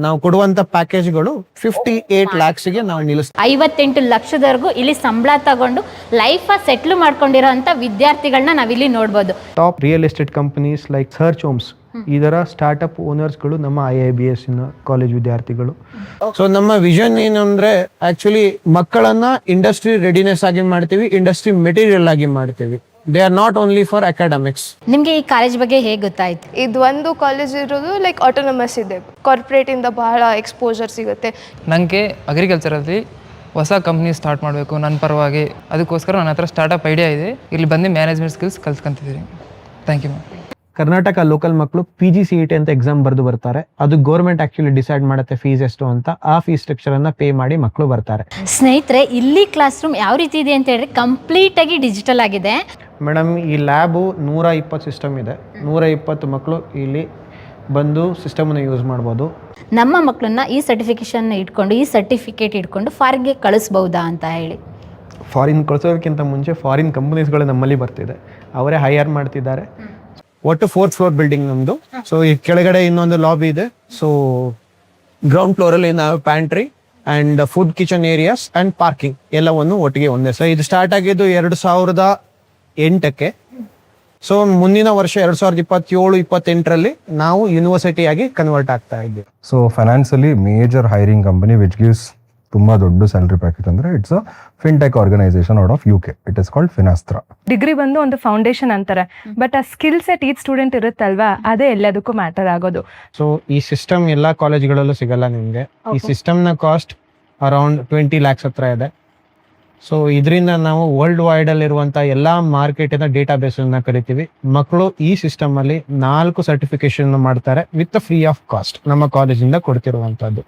ನಾವು ಕೊಡುವಂತ ಪ್ಯಾಕೇಜ್ಗಳು 58 lakhs ಗೆ ನಾವು ನಿಲ್ಲಿಸ್ತೀವಿ. 58 ಲಕ್ಷದವರೆಗೂ ಇಲ್ಲಿ ಸಂಬಳ ತಗೊಂಡು ಲೈಫ್ ಸೆಟ್ಲ್ ಮಾಡ್ಕೊಂಡಿರೋಂಥ ವಿದ್ಯಾರ್ಥಿಗಳನ್ನ ನಾವಿಲ್ಲಿ ನೋಡ್ಬೋದು. Top real estate companies like search homes ಇದರ ಸ್ಟಾರ್ಟ್ಅಪ್ ಓನರ್ಸ್ಗಳು ನಮ್ಮ IIBS ಕಾಲೇಜ್ ವಿದ್ಯಾರ್ಥಿಗಳು. ಸೊ ನಮ್ಮ ವಿಷನ್ ಏನಂದ್ರೆ ಆಕ್ಚುಲಿ ಮಕ್ಕಳನ್ನ ಇಂಡಸ್ಟ್ರಿ ರೆಡಿನೆಸ್ ಆಗಿ ಮಾಡ್ತೀವಿ, ಇಂಡಸ್ಟ್ರಿ ಮೆಟೀರಿಯಲ್ ಆಗಿ ಮಾಡ್ತೀವಿ. They are not only for academics. ನಿಮಗೆ ಈ ಕಾಲೇಜ್ ಬಗ್ಗೆ ಹೇಗೆ ಗೊತ್ತಾಯ್ತು? ಇದು ಒಂದು ಕಾಲೇಜ್ ಇರೋದು ಲೈಕ್ ಆಟೋನಮಸ್ ಇದೆ, ಕಾರ್ಪೊರೇಟಿಂದ ಬಹಳ ಎಕ್ಸ್ಪೋಜರ್ ಸಿಗುತ್ತೆ. ನನಗೆ ಅಗ್ರಿಕಲ್ಚರಲ್ಲಿ ಹೊಸ ಕಂಪ್ನಿ ಸ್ಟಾರ್ಟ್ ಮಾಡಬೇಕು ನನ್ನ ಪರವಾಗಿ, ಅದಕ್ಕೋಸ್ಕರ ನನ್ನ ಹತ್ರ ಸ್ಟಾರ್ಟಪ್ ಐಡಿಯಾ ಇದೆ. ಇಲ್ಲಿ ಬಂದು ಮ್ಯಾನೇಜ್ಮೆಂಟ್ ಸ್ಕಿಲ್ಸ್ ಕಲ್ತ್ಕೊಂತಿದ್ದೀನಿ. Thank you ma'am. Karnataka local ಮಕ್ಕಳು PGCET ಅಂತ ಎಕ್ಸಾಮ್ ಬರೆದು ಬರ್ತಾರೆ. ಅದು ಗೌರ್ಮೆಂಟ್ ಆಕ್ಚುಲಿ ಡಿಸೈಡ್ ಮಾಡುತ್ತೆ ಫೀಸ್ ಎಷ್ಟು ಅಂತ. ಆ ಫೀಸ್ ಸ್ಟ್ರಕ್ಚರ್ ಅನ್ನ ಪೇ ಮಾಡಿ ಮಕ್ಕಳು ಬರ್ತಾರೆ. ಸ್ನೇಹಿತರೆ, ಇಲ್ಲಿ ಕ್ಲಾಸ್ ರೂಮ್ ಯಾವ ರೀತಿ ಇದೆ ಅಂತ ಹೇಳಿದ್ರೆ ಕಂಪ್ಲೀಟ್ ಆಗಿ ಡಿಜಿಟಲ್ ಆಗಿದೆ. ಮೇಡಮ್, ಈ ಲ್ಯಾಬು 120 ಸಿಸ್ಟಮ್ ಇದೆ. 120 ಮಕ್ಕಳು ಇಲ್ಲಿ ಬಂದು ಸಿಸ್ಟಮನ್ನು ಯೂಸ್ ಮಾಡ್ಬೋದು. ನಮ್ಮ ಮಕ್ಕಳನ್ನ ಈ ಸರ್ಟಿಫಿಕೇಶನ್ ಇಟ್ಕೊಂಡು, ಈ ಸರ್ಟಿಫಿಕೇಟ್ ಇಟ್ಕೊಂಡು ಫಾರಿನ್ಗೆ ಕಳಿಸ್ಬಹುದಾ ಅಂತ ಹೇಳಿ. ಫಾರಿನ್ ಕಳಿಸೋದಕ್ಕಿಂತ ಮುಂಚೆ ಫಾರಿನ್ ಕಂಪನೀಸ್ಗಳು ನಮ್ಮಲ್ಲಿ ಬರ್ತಿದೆ, ಅವರೇ ಹೈಯರ್ ಮಾಡ್ತಿದ್ದಾರೆ. ಒಟ್ಟು 4th floor ಬಿಲ್ಡಿಂಗ್ ನಮ್ದು. ಸೊ ಈ ಕೆಳಗಡೆ ಇನ್ನೊಂದು ಲಾಬಿ ಇದೆ. ಸೊ ಗ್ರೌಂಡ್ ಫ್ಲೋರ್ ಅಲ್ಲಿ ನಾವು pantry and food kitchen areas and parking ಎಲ್ಲವನ್ನು ಒಟ್ಟಿಗೆ ಒಂದೇ. ಸೊ ಇದು ಸ್ಟಾರ್ಟ್ ಆಗಿದ್ದು 2008ಕ್ಕೆ. ಸೊ ಮುಂದಿನ ವರ್ಷ 2027-28ರಲ್ಲಿ ನಾವು ಯೂನಿವರ್ಸಿಟಿ ಆಗಿ ಕನ್ವರ್ಟ್ ಆಗ್ತಾ ಇದ್ದೀವಿ. ಸೊ ಫೈನಾನ್ಸಲ್ಲಿ major hiring company which gives ತುಂಬಾ ದೊಡ್ಡ ಸ್ಯಾಲರಿ ಪ್ಯಾಕೇಜ್ ಅಂದ್ರೆ it's a fintech organisation out of UK. It is called Finastra. Degree ಬಂದು ಒಂದು ಫೌಂಡೇಶನ್ ಅಂತಾರೆ, ಬಟ್ ಆ ಸ್ಕಿಲ್ ಸೆಟ್ ಈಚ್ ಸ್ಟೂಡೆಂಟ್ ಇರುತ್ತಲ್ವಾ, ಅದೇ ಎಲ್ಲದಕ್ಕೂ ಮ್ಯಾಟರ್ ಆಗೋದು. ಸೊ ಈ ಸಿಸ್ಟಮ್ ಎಲ್ಲಾ ಕಾಲೇಜ್ಗಳಲ್ಲೂ ಸಿಗಲ್ಲ ನಿಮ್ಗೆ. ಈ ಸಿಸ್ಟಮ್ ನ ಕಾಸ್ಟ್ ಅರೌಂಡ್ 20 lakhs ಹತ್ರ ಇದೆ. ಸೊ ಇದರಿಂದ ನಾವು ವರ್ಲ್ಡ್ ವೈಡ್ ಅಲ್ಲಿ ಇರುವಂತಹ ಎಲ್ಲಾ ಮಾರ್ಕೆಟಿನ ಡೇಟಾ ಬೇಸ್ ಅನ್ನ ಕರಿತೀವಿ. ಮಕ್ಕಳು ಈ ಸಿಸ್ಟಮ್ ಅಲ್ಲಿ 4 ಸರ್ಟಿಫಿಕೇಶನ್ ಮಾಡ್ತಾರೆ ವಿತ್ ಫ್ರೀ ಆಫ್ ಕಾಸ್ಟ್, ನಮ್ಮ ಕಾಲೇಜಿಂದ ಕೊಡ್ತಿರುವಂತದ್ದು.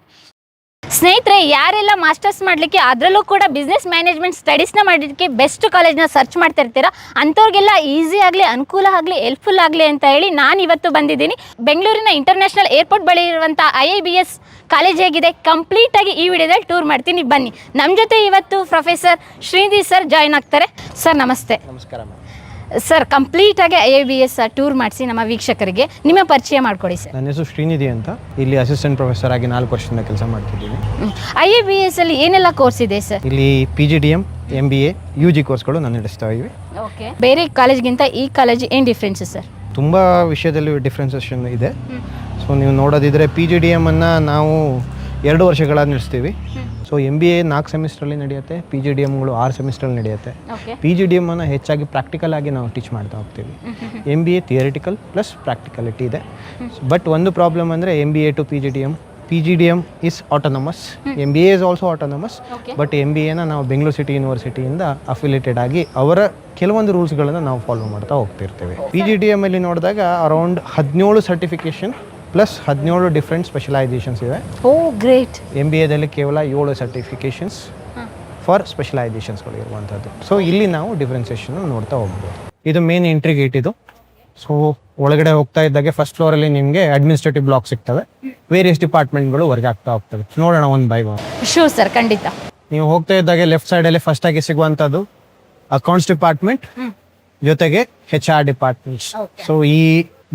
ಸ್ನೇಹಿತರೆ, ಯಾರೆಲ್ಲ ಮಾಸ್ಟರ್ಸ್ ಮಾಡಲಿಕ್ಕೆ ಅದರಲ್ಲೂ ಕೂಡ ಬಿಸ್ನೆಸ್ ಮ್ಯಾನೇಜ್ಮೆಂಟ್ ಸ್ಟಡೀಸ್ನ ಮಾಡಲಿಕ್ಕೆ ಬೆಸ್ಟ್ ಕಾಲೇಜ್ನ ಸರ್ಚ್ ಮಾಡ್ತಾ ಇರ್ತೀರಾ, ಅಂಥವ್ರಿಗೆಲ್ಲ ಈಸಿ ಆಗಲಿ, ಅನುಕೂಲ ಆಗಲಿ, ಹೆಲ್ಪ್ಫುಲ್ ಆಗಲಿ ಅಂತ ಹೇಳಿ ನಾನು ಇವತ್ತು ಬಂದಿದ್ದೀನಿ. ಬೆಂಗಳೂರಿನ ಇಂಟರ್ನ್ಯಾಷನಲ್ ಏರ್ಪೋರ್ಟ್ ಬಳಿ ಇರುವಂಥ IIBS ಕಾಲೇಜ್ ಹೇಗಿದೆ ಕಂಪ್ಲೀಟಾಗಿ ಈ ವಿಡಿಯೋದಲ್ಲಿ ಟೂರ್ ಮಾಡ್ತೀನಿ, ಬನ್ನಿ. ನಮ್ಮ ಜೊತೆ ಇವತ್ತು ಪ್ರೊಫೆಸರ್ ಶ್ರೀನಿಧಿ ಸರ್ ಜಾಯ್ನ್ ಆಗ್ತಾರೆ. ಸರ್ ನಮಸ್ತೆ. ನಮಸ್ಕಾರ ಮ್ಯಾಮ್. ಸರ್, ಕಂಪ್ಲೀಟಾಗಿ IIBS ಟೂರ್ ಮಾಡಿಸಿ ನಮ್ಮ ವೀಕ್ಷಕರಿಗೆ ನಿಮ್ಮ ಪರಿಚಯ ಮಾಡಿಕೊಡಿ ಸರ್. ನನ್ನ ಹೆಸರು ಶ್ರೀನಿಧಿ ಅಂತ. ಇಲ್ಲಿ ಅಸಿಸ್ಟೆಂಟ್ ಪ್ರೊಫೆಸರ್ ಆಗಿ 4 ವರ್ಷದಿಂದ ಕೆಲಸ ಮಾಡ್ತಿದ್ದೀನಿ. IIBS ಅಲ್ಲಿ ಏನೆಲ್ಲ ಕೋರ್ಸ್ ಇದೆ ಸರ್? ಇಲ್ಲಿ PGDM, MBA, UG ಕೋರ್ಸ್ಗಳು ನಾನು ನಡೆಸ್ತಾ ಇದ್ದೀವಿ. ಓಕೆ. ಬೇರೆ ಕಾಲೇಜ್ಗಿಂತ ಈ ಕಾಲೇಜ್ ಏನು ಡಿಫ್ರೆನ್ಸ್ ಸರ್? ತುಂಬ ವಿಷಯದಲ್ಲಿ ಡಿಫ್ರೆನ್ಸೇಷನ್ ಇದೆ. ಸೊ ನೀವು ನೋಡೋದಿದ್ರೆ PGDM ಅನ್ನು ನಾವು 2 ವರ್ಷಗಳ ನಡೆಸ್ತೀವಿ. ಸೊ MBA 4 ಸೆಮಿಸ್ಟ್ರಲ್ಲಿ ನಡೆಯುತ್ತೆ, PGDMಗಳು 6 ಸೆಮಿಸ್ಟ್ರಲ್ಲಿ ನಡೆಯುತ್ತೆ. PGDM ಅನ್ನು ಹೆಚ್ಚಾಗಿ ಪ್ರಾಕ್ಟಿಕಲ್ ಆಗಿ ನಾವು ಟೀಚ್ ಮಾಡ್ತಾ ಹೋಗ್ತೀವಿ. MBA ಥಿಯರಿಟಿಕಲ್ ಪ್ಲಸ್ ಪ್ರಾಕ್ಟಿಕಲಿಟಿ ಇದೆ. ಬಟ್ ಒಂದು ಪ್ರಾಬ್ಲಮ್ ಅಂದರೆ MBA to PGDM is autonomous, MBA is also autonomous. But MBAನ ನಾವು ಬೆಂಗಳೂರು ಸಿಟಿ ಯೂನಿವರ್ಸಿಟಿಯಿಂದ ಅಫಿಲಿಯೇಟೆಡ್ ಆಗಿ ಅವರ ಕೆಲವೊಂದು ರೂಲ್ಸ್ಗಳನ್ನು ನಾವು ಫಾಲೋ ಮಾಡ್ತಾ ಹೋಗ್ತಿರ್ತೇವೆ. PGDM ಅಲ್ಲಿ ನೋಡಿದಾಗ around 17 certification plus 17 different specialisations ಇವೆ. ಓ ಗ್ರೇಟ್. MBAದಲ್ಲಿ ಕೇವಲ 7 ಸರ್ಟಿಫಿಕೇಶನ್ಸ್ ಫಾರ್ ಸ್ಪೆಷಲೈಸೇಷನ್ಸ್ಗಳು ಇರುವಂಥದ್ದು. ಸೊ ಇಲ್ಲಿ ನಾವು ಡಿಫ್ರೆನ್ಸಿಯೇಷನ್ ನೋಡ್ತಾ ಹೋಗ್ಬೋದು. ಇದು ಮೇನ್ ಎಂಟ್ರಿ ಗೇಟ್ ಇದು. ಸೊ ಒಳಗಡೆ ಹೋಗ್ತಾ ಇದ್ದಾಗೆ ಫಸ್ಟ್ ಫ್ಲೋರಲ್ಲಿ ನಿಮಗೆ ಅಡ್ಮಿನಿಸ್ಟ್ರೇಟಿವ್ ಬ್ಲಾಕ್ ಸಿಗ್ತವೆ, ವೇರಿಯಸ್ ಡಿಪಾರ್ಟ್ಮೆಂಟ್ಗಳು ವರ್ಕ್ ಆಗ್ತಾ ಹೋಗ್ತವೆ. ನೋಡೋಣ ಒಂದು ಬೈ ಒನ್. ಶೂ ಸರ್, ಖಂಡಿತ. ನೀವು ಹೋಗ್ತಾ ಇದ್ದಾಗೆ ಲೆಫ್ಟ್ ಸೈಡಲ್ಲಿ ಫಸ್ಟ್ ಆಗಿ ಸಿಗುವಂಥದ್ದು ಅಕೌಂಟ್ಸ್ ಡಿಪಾರ್ಟ್ಮೆಂಟ್ ಜೊತೆಗೆ HR ಡಿಪಾರ್ಟ್ಮೆಂಟ್ಸ್. ಸೊ ಈ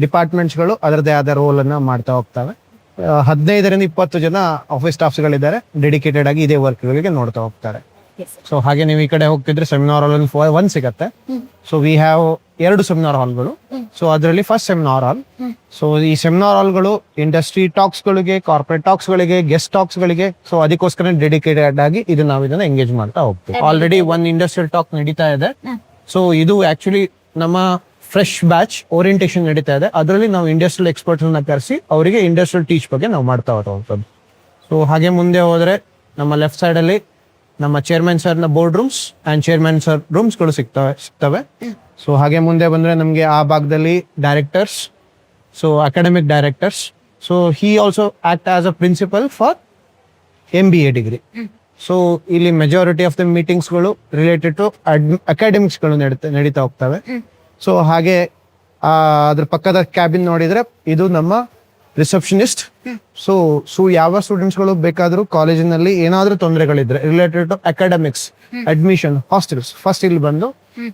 ಡಿಪಾರ್ಟ್ಮೆಂಟ್ಸ್ಗಳು ಅದರದೇ ಆದ ರೋಲ್ ಅನ್ನ ಮಾಡ್ತಾ ಹೋಗ್ತವೆ. 15ರಿಂದ 20 ಜನ ಆಫೀಸ್ ಸ್ಟಾಫ್ಸ್ಗಳಿದ್ದಾರೆ, ಡೆಡಿಕೇಟೆಡ್ ಆಗಿ ಇದೇ ವರ್ಕ್ಗಳಿಗೆ ನೋಡ್ತಾ ಹೋಗ್ತಾರೆ. ಸೊ ಹಾಗೆ ನೀವು ಈ ಕಡೆ ಹೋಗ್ತಿದ್ರೆ ಸೆಮಿನಾರ್ ಹಾಲ್ 1 ಸಿಗತ್ತೆ. ಸೊ ವಿ ಹ್ಯಾವ್ 2 ಸೆಮಿನಾರ್ ಹಾಲ್ಗಳು. ಸೊ ಅದರಲ್ಲಿ ಫಸ್ಟ್ ಸೆಮಿನಾರ್ ಹಾಲ್. ಸೊ ಈ ಸೆಮಿನಾರ್ ಹಾಲ್ಗಳು ಇಂಡಸ್ಟ್ರಿ ಟಾಕ್ಸ್ಗಳಿಗೆ, ಕಾರ್ಪೊರೇಟ್ ಟಾಕ್ಸ್ಗಳಿಗೆ, ಗೆಸ್ಟ್ ಟಾಕ್ಸ್ಗಳಿಗೆ, ಸೊ ಅದಕ್ಕೋಸ್ಕರ ಡೆಡಿಕೇಟೆಡ್ ಆಗಿ ನಾವು ಇದನ್ನ ಎಂಗೇಜ್ ಮಾಡ್ತಾ ಹೋಗ್ತೀವಿ. ಆಲ್ರೆಡಿ 1 ಇಂಡಸ್ಟ್ರಿಯಲ್ ಟಾಕ್ ನಡೀತಾ ಇದೆ. ಸೊ ಇದು ಆಕ್ಚುಲಿ ನಮ್ಮ ಫ್ರೆಶ್ ಬ್ಯಾಚ್ ಓರಿಯಂಟೇಷನ್ ನಡೀತಾ ಇದೆ. ಅದರಲ್ಲಿ ನಾವು ಇಂಡಸ್ಟ್ರಿಯಲ್ ಎಕ್ಸ್ಪರ್ಟ್ಸ್ ಅನ್ನ ಕರೆಸಿ ಅವರಿಗೆ ಇಂಡಸ್ಟ್ರಿಯಲ್ ಟೀಚ್ ಬಗ್ಗೆ ನಾವು ಮಾಡ್ತಾ ಹೋಗ್ತದ್ದು. ಸೊ ಹಾಗೆ ಮುಂದೆ ಹೋದ್ರೆ ನಮ್ಮ ಲೆಫ್ಟ್ ಸೈಡ್ ಅಲ್ಲಿ ನಮ್ಮ ಚೇರ್ಮನ್ ಸರ್ ನ board rooms and chairman sir ರೂಮ್ಸ್ಗಳು ಸಿಗ್ತವೆ. ಸೊ ಹಾಗೆ ಮುಂದೆ ಬಂದ್ರೆ ನಮಗೆ ಆ ಭಾಗದಲ್ಲಿ directors, so academic directors. So he also act as a principal for MBA degree. So ಇಲ್ಲಿ ಮೆಜಾರಿಟಿ ಆಫ್ ದ ಮೀಟಿಂಗ್ಸ್ಗಳು ರಿಲೇಟೆಡ್ ಟು ಅಕಾಡೆಮಿಕ್ಸ್ಗಳು ನಡೀತಾ ಹೋಗ್ತವೆ. ಸೊ ಹಾಗೆ ಅದ್ರ ಪಕ್ಕದ ಕ್ಯಾಬಿನ್ ನೋಡಿದ್ರೆ ಇದು ನಮ್ಮ ರಿಸೆಪ್ಷನಿಸ್ಟ್. ಸೊ ಯಾವ ಸ್ಟೂಡೆಂಟ್ಸ್ಗಳು ಬೇಕಾದ್ರೂ ಕಾಲೇಜಿನಲ್ಲಿ ಏನಾದ್ರೂ ತೊಂದರೆಗಳಿದ್ರೆ related to academics, admission, hostels, first ಇಲ್ಲಿ ಬಂದು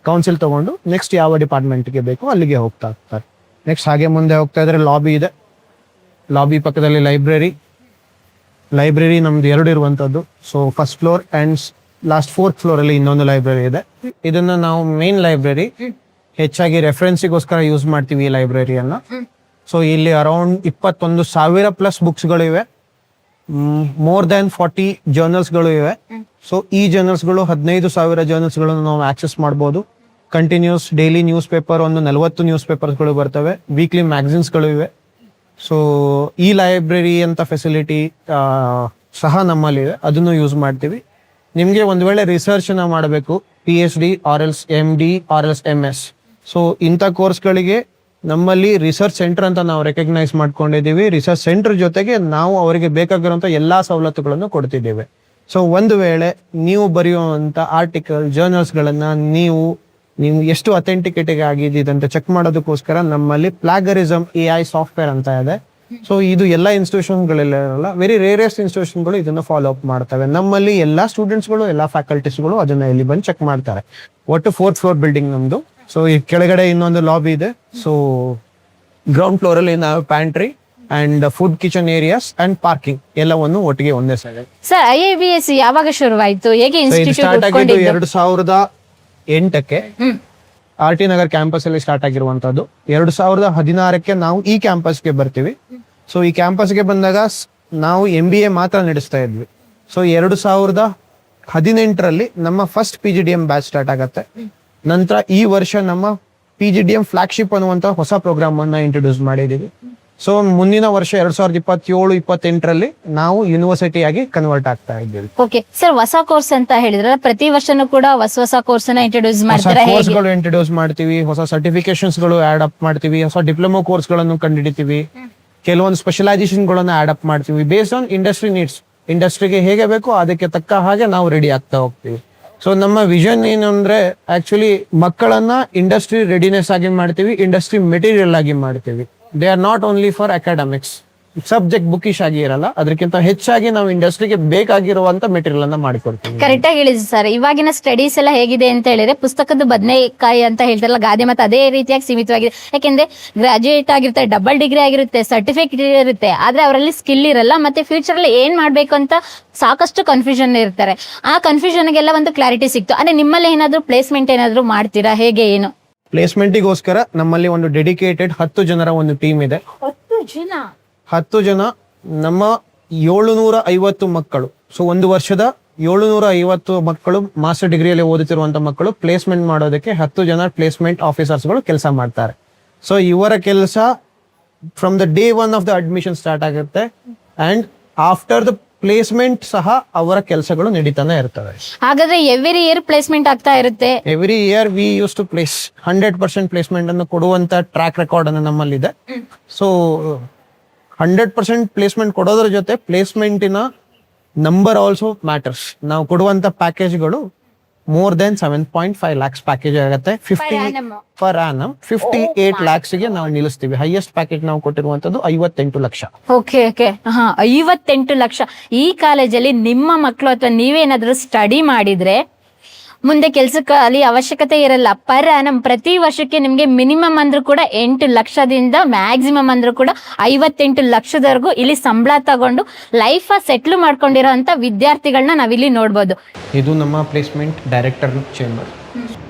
ಕೌನ್ಸಿಲ್ ತಗೊಂಡು ನೆಕ್ಸ್ಟ್ ಯಾವ ಡಿಪಾರ್ಟ್ಮೆಂಟ್ಗೆ ಬೇಕು ಅಲ್ಲಿಗೆ ಹೋಗ್ತಾ ಇರ್ತಾರೆ. ನೆಕ್ಸ್ಟ್ ಹಾಗೆ ಮುಂದೆ ಹೋಗ್ತಾ ಇದ್ರೆ ಲಾಬಿ ಇದೆ. ಲಾಬಿ ಪಕ್ಕದಲ್ಲಿ ಲೈಬ್ರರಿ, ಲೈಬ್ರರಿ ನಮ್ದು 2 ಇರುವಂತದ್ದು. So first floor and last 4th floor ಅಲ್ಲಿ ಇನ್ನೊಂದು ಲೈಬ್ರರಿ ಇದೆ. ಇದನ್ನ ನಾವು ಮೇನ್ ಲೈಬ್ರರಿ ಹೆಚ್ಚಾಗಿ ರೆಫರೆನ್ಸಿಗೋಸ್ಕರ ಯೂಸ್ ಮಾಡ್ತೀವಿ ಈ ಲೈಬ್ರರಿಯನ್ನ. ಸೊ ಇಲ್ಲಿ ಅರೌಂಡ್ 21,000 ಪ್ಲಸ್ ಬುಕ್ಸ್ಗಳಿವೆ, ಮೋರ್ ದ್ಯಾನ್ 40 ಜರ್ನಲ್ಸ್ಗಳು ಇವೆ. ಸೊ ಈ ಜರ್ನಲ್ಸ್ಗಳು 15,000 ಜರ್ನಲ್ಸ್ಗಳನ್ನು ನಾವು ಆಕ್ಸೆಸ್ ಮಾಡ್ಬೋದು. ಕಂಟಿನ್ಯೂಸ್ ಡೈಲಿ ನ್ಯೂಸ್ ಪೇಪರ್ ಒಂದು 40 ನ್ಯೂಸ್ ಪೇಪರ್ಸ್ಗಳು ಬರ್ತವೆ, ವೀಕ್ಲಿ ಮ್ಯಾಗಝಿನ್ಸ್ಗಳು ಇವೆ. ಸೊ ಈ ಲೈಬ್ರರಿ ಅಂತ ಫೆಸಿಲಿಟಿ ಸಹ ನಮ್ಮಲ್ಲಿದೆ, ಅದನ್ನು ಯೂಸ್ ಮಾಡ್ತೀವಿ. ನಿಮಗೆ ಒಂದು ವೇಳೆ ರಿಸರ್ಚ್ನ ಮಾಡಬೇಕು, PhD or else MD or else MS, so ಇಂಥ ಕೋರ್ಸ್ಗಳಿಗೆ ನಮ್ಮಲ್ಲಿ ರಿಸರ್ಚ್ ಸೆಂಟರ್ ಅಂತ ನಾವು ರೆಕಗ್ನೈಸ್ ಮಾಡ್ಕೊಂಡಿದ್ದೀವಿ. ರಿಸರ್ಚ್ ಸೆಂಟರ್ ಜೊತೆಗೆ ನಾವು ಅವರಿಗೆ ಬೇಕಾಗಿರುವಂಥ ಎಲ್ಲ ಸವಲತ್ತುಗಳನ್ನು ಕೊಡ್ತಿದ್ದೇವೆ. ಸೊ ಒಂದು ವೇಳೆ ನೀವು ಬರೆಯುವಂಥ ಆರ್ಟಿಕಲ್ ಜರ್ನಲ್ಸ್ಗಳನ್ನು ನೀವು ಎಷ್ಟು ಅಥೆಂಟಿಕೇಟಿಗೆ ಆಗಿದೆ ಅಂತ ಚೆಕ್ ಮಾಡೋದಕ್ಕೋಸ್ಕರ ನಮ್ಮಲ್ಲಿ ಪ್ಲಾಗರಿಸಮ್ AI ಸಾಫ್ಟ್ವೇರ್ ಅಂತ ಇದೆ. ಸೊ ಇದು ಎಲ್ಲ ಇನ್ಸ್ಟಿಟ್ಯೂಷನ್ಗಳೆಲ್ಲ ವೆರಿ ರೇರೆಸ್ಟ್ ಇನ್ಸ್ಟಿಟ್ಯೂಷನ್ಗಳು ಇದನ್ನು ಫಾಲೋ ಅಪ್ ಮಾಡ್ತವೆ. ನಮ್ಮಲ್ಲಿ ಎಲ್ಲ ಸ್ಟೂಡೆಂಟ್ಸ್ಗಳು ಎಲ್ಲ ಫ್ಯಾಕಲ್ಟೀಸ್ಗಳು ಅದನ್ನ ಇಲ್ಲಿ ಬಂದು ಚೆಕ್ ಮಾಡ್ತಾರೆ. ಒಟ್ಟು 4th ಫ್ಲೋರ್ ಬಿಲ್ಡಿಂಗ್ ನಮ್ದು. ಸೊ ಈ ಕೆಳಗಡೆ ಇನ್ನೊಂದು ಲಾಬಿ ಇದೆ. ಸೊ ಗ್ರೌಂಡ್ ಫ್ಲೋರ್ ಅಲ್ಲಿ ನಾವು pantry and food kitchen areas and parking ಎಲ್ಲವನ್ನು ಒಟ್ಟಿಗೆ ಒಂದೇ ಸೈಡ್. ಸರ್ IIBS ಯಾವಾಗ ಶುರುವಾಯಿತು, ಹೇಗೆ ಸ್ಟಾರ್ಟ್ ಆಗಿದ್ದು ಇನ್ಸ್ಟಿಟ್ಯೂಟ್ 2008ಕ್ಕೆ RT ನಗರ್ ಕ್ಯಾಂಪಸ್ ಅಲ್ಲಿ ಸ್ಟಾರ್ಟ್ ಆಗಿರುವಂತದ್ದು. 2016ಕ್ಕೆ ನಾವು ಈ ಕ್ಯಾಂಪಸ್ಗೆ ಬರ್ತೀವಿ. ಸೊ ಈ ಕ್ಯಾಂಪಸ್ಗೆ ಬಂದಾಗ ನಾವು MBA ಮಾತ್ರ ನಡೆಸ್ತಾ ಇದ್ವಿ. ಸೊ 2018ರಲ್ಲಿ ನಮ್ಮ ಫಸ್ಟ್ PGDM ಬ್ಯಾಚ್ ಸ್ಟಾರ್ಟ್ ಆಗತ್ತೆ. ನಂತರ ಈ ವರ್ಷ ನಮ್ಮ PGDM ಫ್ಲಾಗ್ಶಿಪ್ ಅನ್ನುವಂತ ಹೊಸ ಪ್ರೋಗ್ರಾಮ್ ಅನ್ನ ಇಂಟ್ರೊಡ್ಯೂಸ್ ಮಾಡಿದೀವಿ. ಸೊ ಮುಂದಿನ ವರ್ಷ 2027-28ರಲ್ಲಿ ನಾವು ಯೂನಿವರ್ಸಿಟಿ ಆಗಿ ಕನ್ವರ್ಟ್ ಆಗ್ತಾ ಇದ್ದೀವಿ. ಓಕೆ ಸರ್, ಹೊಸ ಕೋರ್ಸ್ ಅಂತ ಹೇಳಿದ್ರೆ ಪ್ರತಿ ವರ್ಷನೂ ಕೂಡ ಹೊಸ ಕೋರ್ಸ್ ನ ಇಂಟ್ರೊಡ್ಯೂಸ್ ಹೊಸ ಮಾಡ್ತಾರೆ, ಹೇಗೆ? ಕೋರ್ಸ್ಗಳು ಇಂಟ್ರೊಡ್ಯೂಸ್ ಮಾಡ್ತೀವಿ, ಹೊಸ ಸರ್ಟಿಫಿಕೇಶನ್ಸ್ ಗಳು ಆಡ್ ಅಪ್ ಮಾಡ್ತೀವಿ, ಹೊಸ ಡಿಪ್ಲೊಮಾ ಕೋರ್ಸ್ ಗಳನ್ನು ಕಂಡುಹಿಡಿತೀವಿ, ಕೆಲವೊಂದು ಸ್ಪೆಷಲೈಸೇಷನ್ ಗಳನ್ನ ಆಡ್ ಅಪ್ ಮಾಡ್ತೀವಿ. ಬೇಸ್ಡ್ ಆನ್ ಇಂಡಸ್ಟ್ರಿ ನೀಡ್ಸ್, ಇಂಡಸ್ಟ್ರಿಗೆ ಹೇಗೆ ಬೇಕೋ ಅದಕ್ಕೆ ತಕ್ಕ ಹಾಗೆ ನಾವು ರೆಡಿ ಆಗ್ತಾ ಹೋಗ್ತೀವಿ. ಸೊ ನಮ್ಮ ವಿಷನ್ ಏನು ಅಂದ್ರೆ ಆಕ್ಚುಲಿ ಮಕ್ಕಳನ್ನ ಇಂಡಸ್ಟ್ರಿ ರೆಡಿನೆಸ್ ಆಗಿ ಮಾಡ್ತೀವಿ, ಇಂಡಸ್ಟ್ರಿ ಮೆಟೀರಿಯಲ್ ಆಗಿ ಮಾಡ್ತೀವಿ. They are not only for academics, subject bookish ಆಗಿ ಇರಲ್ಲ, ಅದಕ್ಕಿಂತ ಹೆಚ್ಚಾಗಿ ನಾವು ಇಂಡಸ್ಟ್ರಿಗೆ ಬೇಕಾಗಿರುವಂತ ಮೆಟೀರಿಯಲ್ ಅನ್ನ ಮಾಡಿಕೊಡ್ತೀವಿ. ಕರೆಕ್ಟ್ ಆಗಿ ಹೇಳಿದ್ರಿ ಸರ್. ಇವಾಗಿನ ಸ್ಟಡೀಸ್ ಎಲ್ಲ ಹೇಗಿದೆ ಅಂತ ಹೇಳಿದ್ರೆ ಪುಸ್ತಕದ ಬದನೆಕಾಯಿ ಅಂತ ಹೇಳ್ತಾರಲ್ಲ, ಗಾದೆ ಮತ್ತೆ ಅದೇ ರೀತಿಯಾಗಿ ಸೀಮಿತವಾಗಿದೆ. ಯಾಕೆಂದ್ರೆ ಗ್ರಾಜುಯೇಟ್ ಆಗಿರುತ್ತೆ, ಡಬಲ್ ಡಿಗ್ರಿ ಆಗಿರುತ್ತೆ, ಸರ್ಟಿಫಿಕೇಟ್ ಇರುತ್ತೆ, ಆದ್ರೆ ಅವರಲ್ಲಿ ಸ್ಕಿಲ್ ಇರಲ್ಲ. ಮತ್ತೆ ಫ್ಯೂಚರ್ ಅಲ್ಲಿ ಏನ್ ಮಾಡ್ಬೇಕು ಅಂತ ಸಾಕಷ್ಟು ಕನ್ಫ್ಯೂಷನ್ ಇರ್ತಾರೆ. ಆ ಕನ್ಫ್ಯೂಷನ್ಗೆಲ್ಲ ಒಂದು ಕ್ಲಾರಿಟಿ ಸಿಕ್ತು. ಅಂದ್ರೆ ನಿಮ್ಮಲ್ಲಿ ಏನಾದ್ರು ಪ್ಲೇಸ್ಮೆಂಟ್ ಏನಾದ್ರು ಮಾಡ್ತೀರಾ, ಹೇಗೆ ಏನು? ಪ್ಲೇಸ್ಮೆಂಟಿಗೋಸ್ಕರ ನಮ್ಮಲ್ಲಿ ಒಂದು ಡೆಡಿಕೇಟೆಡ್ 10 ಜನರ ಒಂದು ಟೀಮ್ ಇದೆ. 10 ಜನ ನಮ್ಮ 750 ಮಕ್ಕಳು. ಸೊ ಒಂದು ವರ್ಷದ 750 ಮಕ್ಕಳು ಮಾಸ್ಟರ್ ಡಿಗ್ರಿಯಲ್ಲಿ ಓದುತ್ತಿರುವಂತ ಮಕ್ಕಳು ಪ್ಲೇಸ್ಮೆಂಟ್ ಮಾಡೋದಕ್ಕೆ 10 ಜನ ಪ್ಲೇಸ್ಮೆಂಟ್ ಆಫೀಸರ್ಸ್ಗಳು ಕೆಲಸ ಮಾಡ್ತಾರೆ. ಸೊ ಇವರ ಕೆಲಸ from the day 1 of the admission start ಆಗುತ್ತೆ ಅಂಡ್ ಆಫ್ಟರ್ ದ ಪ್ಲೇಸ್ಮೆಂಟ್ ಸಹ ಅವರ ಕೆಲಸಗಳು ನಡೀತಾನೆ ಇರ್ತವೆ. ಹಾಗಾದ್ರೆ ಎವ್ರಿ ಇಯರ್ ಪ್ಲೇಸ್ಮೆಂಟ್ ಆಗ್ತಾ ಇರುತ್ತೆ. Every year we use to place 100% placement ಅನ್ನು ಕೊಡುವಂತ ಟ್ರ್ಯಾಕ್ ರೆಕಾರ್ಡ್ ಅನ್ನು ನಮ್ಮಲ್ಲಿದೆ. ಸೊ 100% ಪ್ಲೇಸ್ಮೆಂಟ್ ಕೊಡೋದ್ರ ಜೊತೆ ಪ್ಲೇಸ್ಮೆಂಟಿನ ನಂಬರ್ ಆಲ್ಸೋ ಮ್ಯಾಟರ್ಸ್. ನಾವು ಕೊಡುವಂತ ಪ್ಯಾಕೇಜ್ಗಳು ಮೋರ್ ದೆನ್ 7.5 lakhs ಪ್ಯಾಕೇಜ್ ಆಗುತ್ತೆ. 50 ಪರ್ ಆನಮ್ 58 lakhs ಗೆ ನಾವು ನಿಲ್ಲಿಸ್ತೀವಿ. ಹೈಯೆಸ್ಟ್ ಪ್ಯಾಕೇಜ್ ನಾವು ಕೊಟ್ಟಿರುವಂತದ್ದು 58 ಲಕ್ಷ. Okay okay, 58 lakh. ಈ ಕಾಲೇಜಲ್ಲಿ ನಿಮ್ಮ ಮಕ್ಕಳು ಅಥವಾ ನೀವೇನಾದ್ರೂ ಸ್ಟಡಿ ಮಾಡಿದ್ರೆ ಮುಂದೆ ಕೆಲ್ಸಕ್ಕೆ ಅಲ್ಲಿ ಅವಶ್ಯಕತೆ ಇರಲ್ಲ. ಪರ್ ಆನಮ್ ಪ್ರತಿ ವರ್ಷಕ್ಕೆ ನಿಮ್ಗೆ ಮಿನಿಮಮ್ ಅಂದ್ರೂ ಕೂಡ 8 ಲಕ್ಷದಿಂದ ಮ್ಯಾಕ್ಸಿಮಮ್ ಅಂದ್ರೂ ಕೂಡ 58 ಲಕ್ಷದವರೆಗೂ ಇಲ್ಲಿ ಸಂಬಳ ತಗೊಂಡು ಲೈಫ್ ಸೆಟ್ಲ್ ಮಾಡ್ಕೊಂಡಿರೋ ಅಂತ ವಿದ್ಯಾರ್ಥಿಗಳನ್ನ ನಾವಿಲ್ಲಿ ನೋಡ್ಬೋದು. ಇದು ನಮ್ಮ ಪ್ಲೇಸ್ಮೆಂಟ್ ಡೈರೆಕ್ಟರ್ ಚೇಂಬರ್.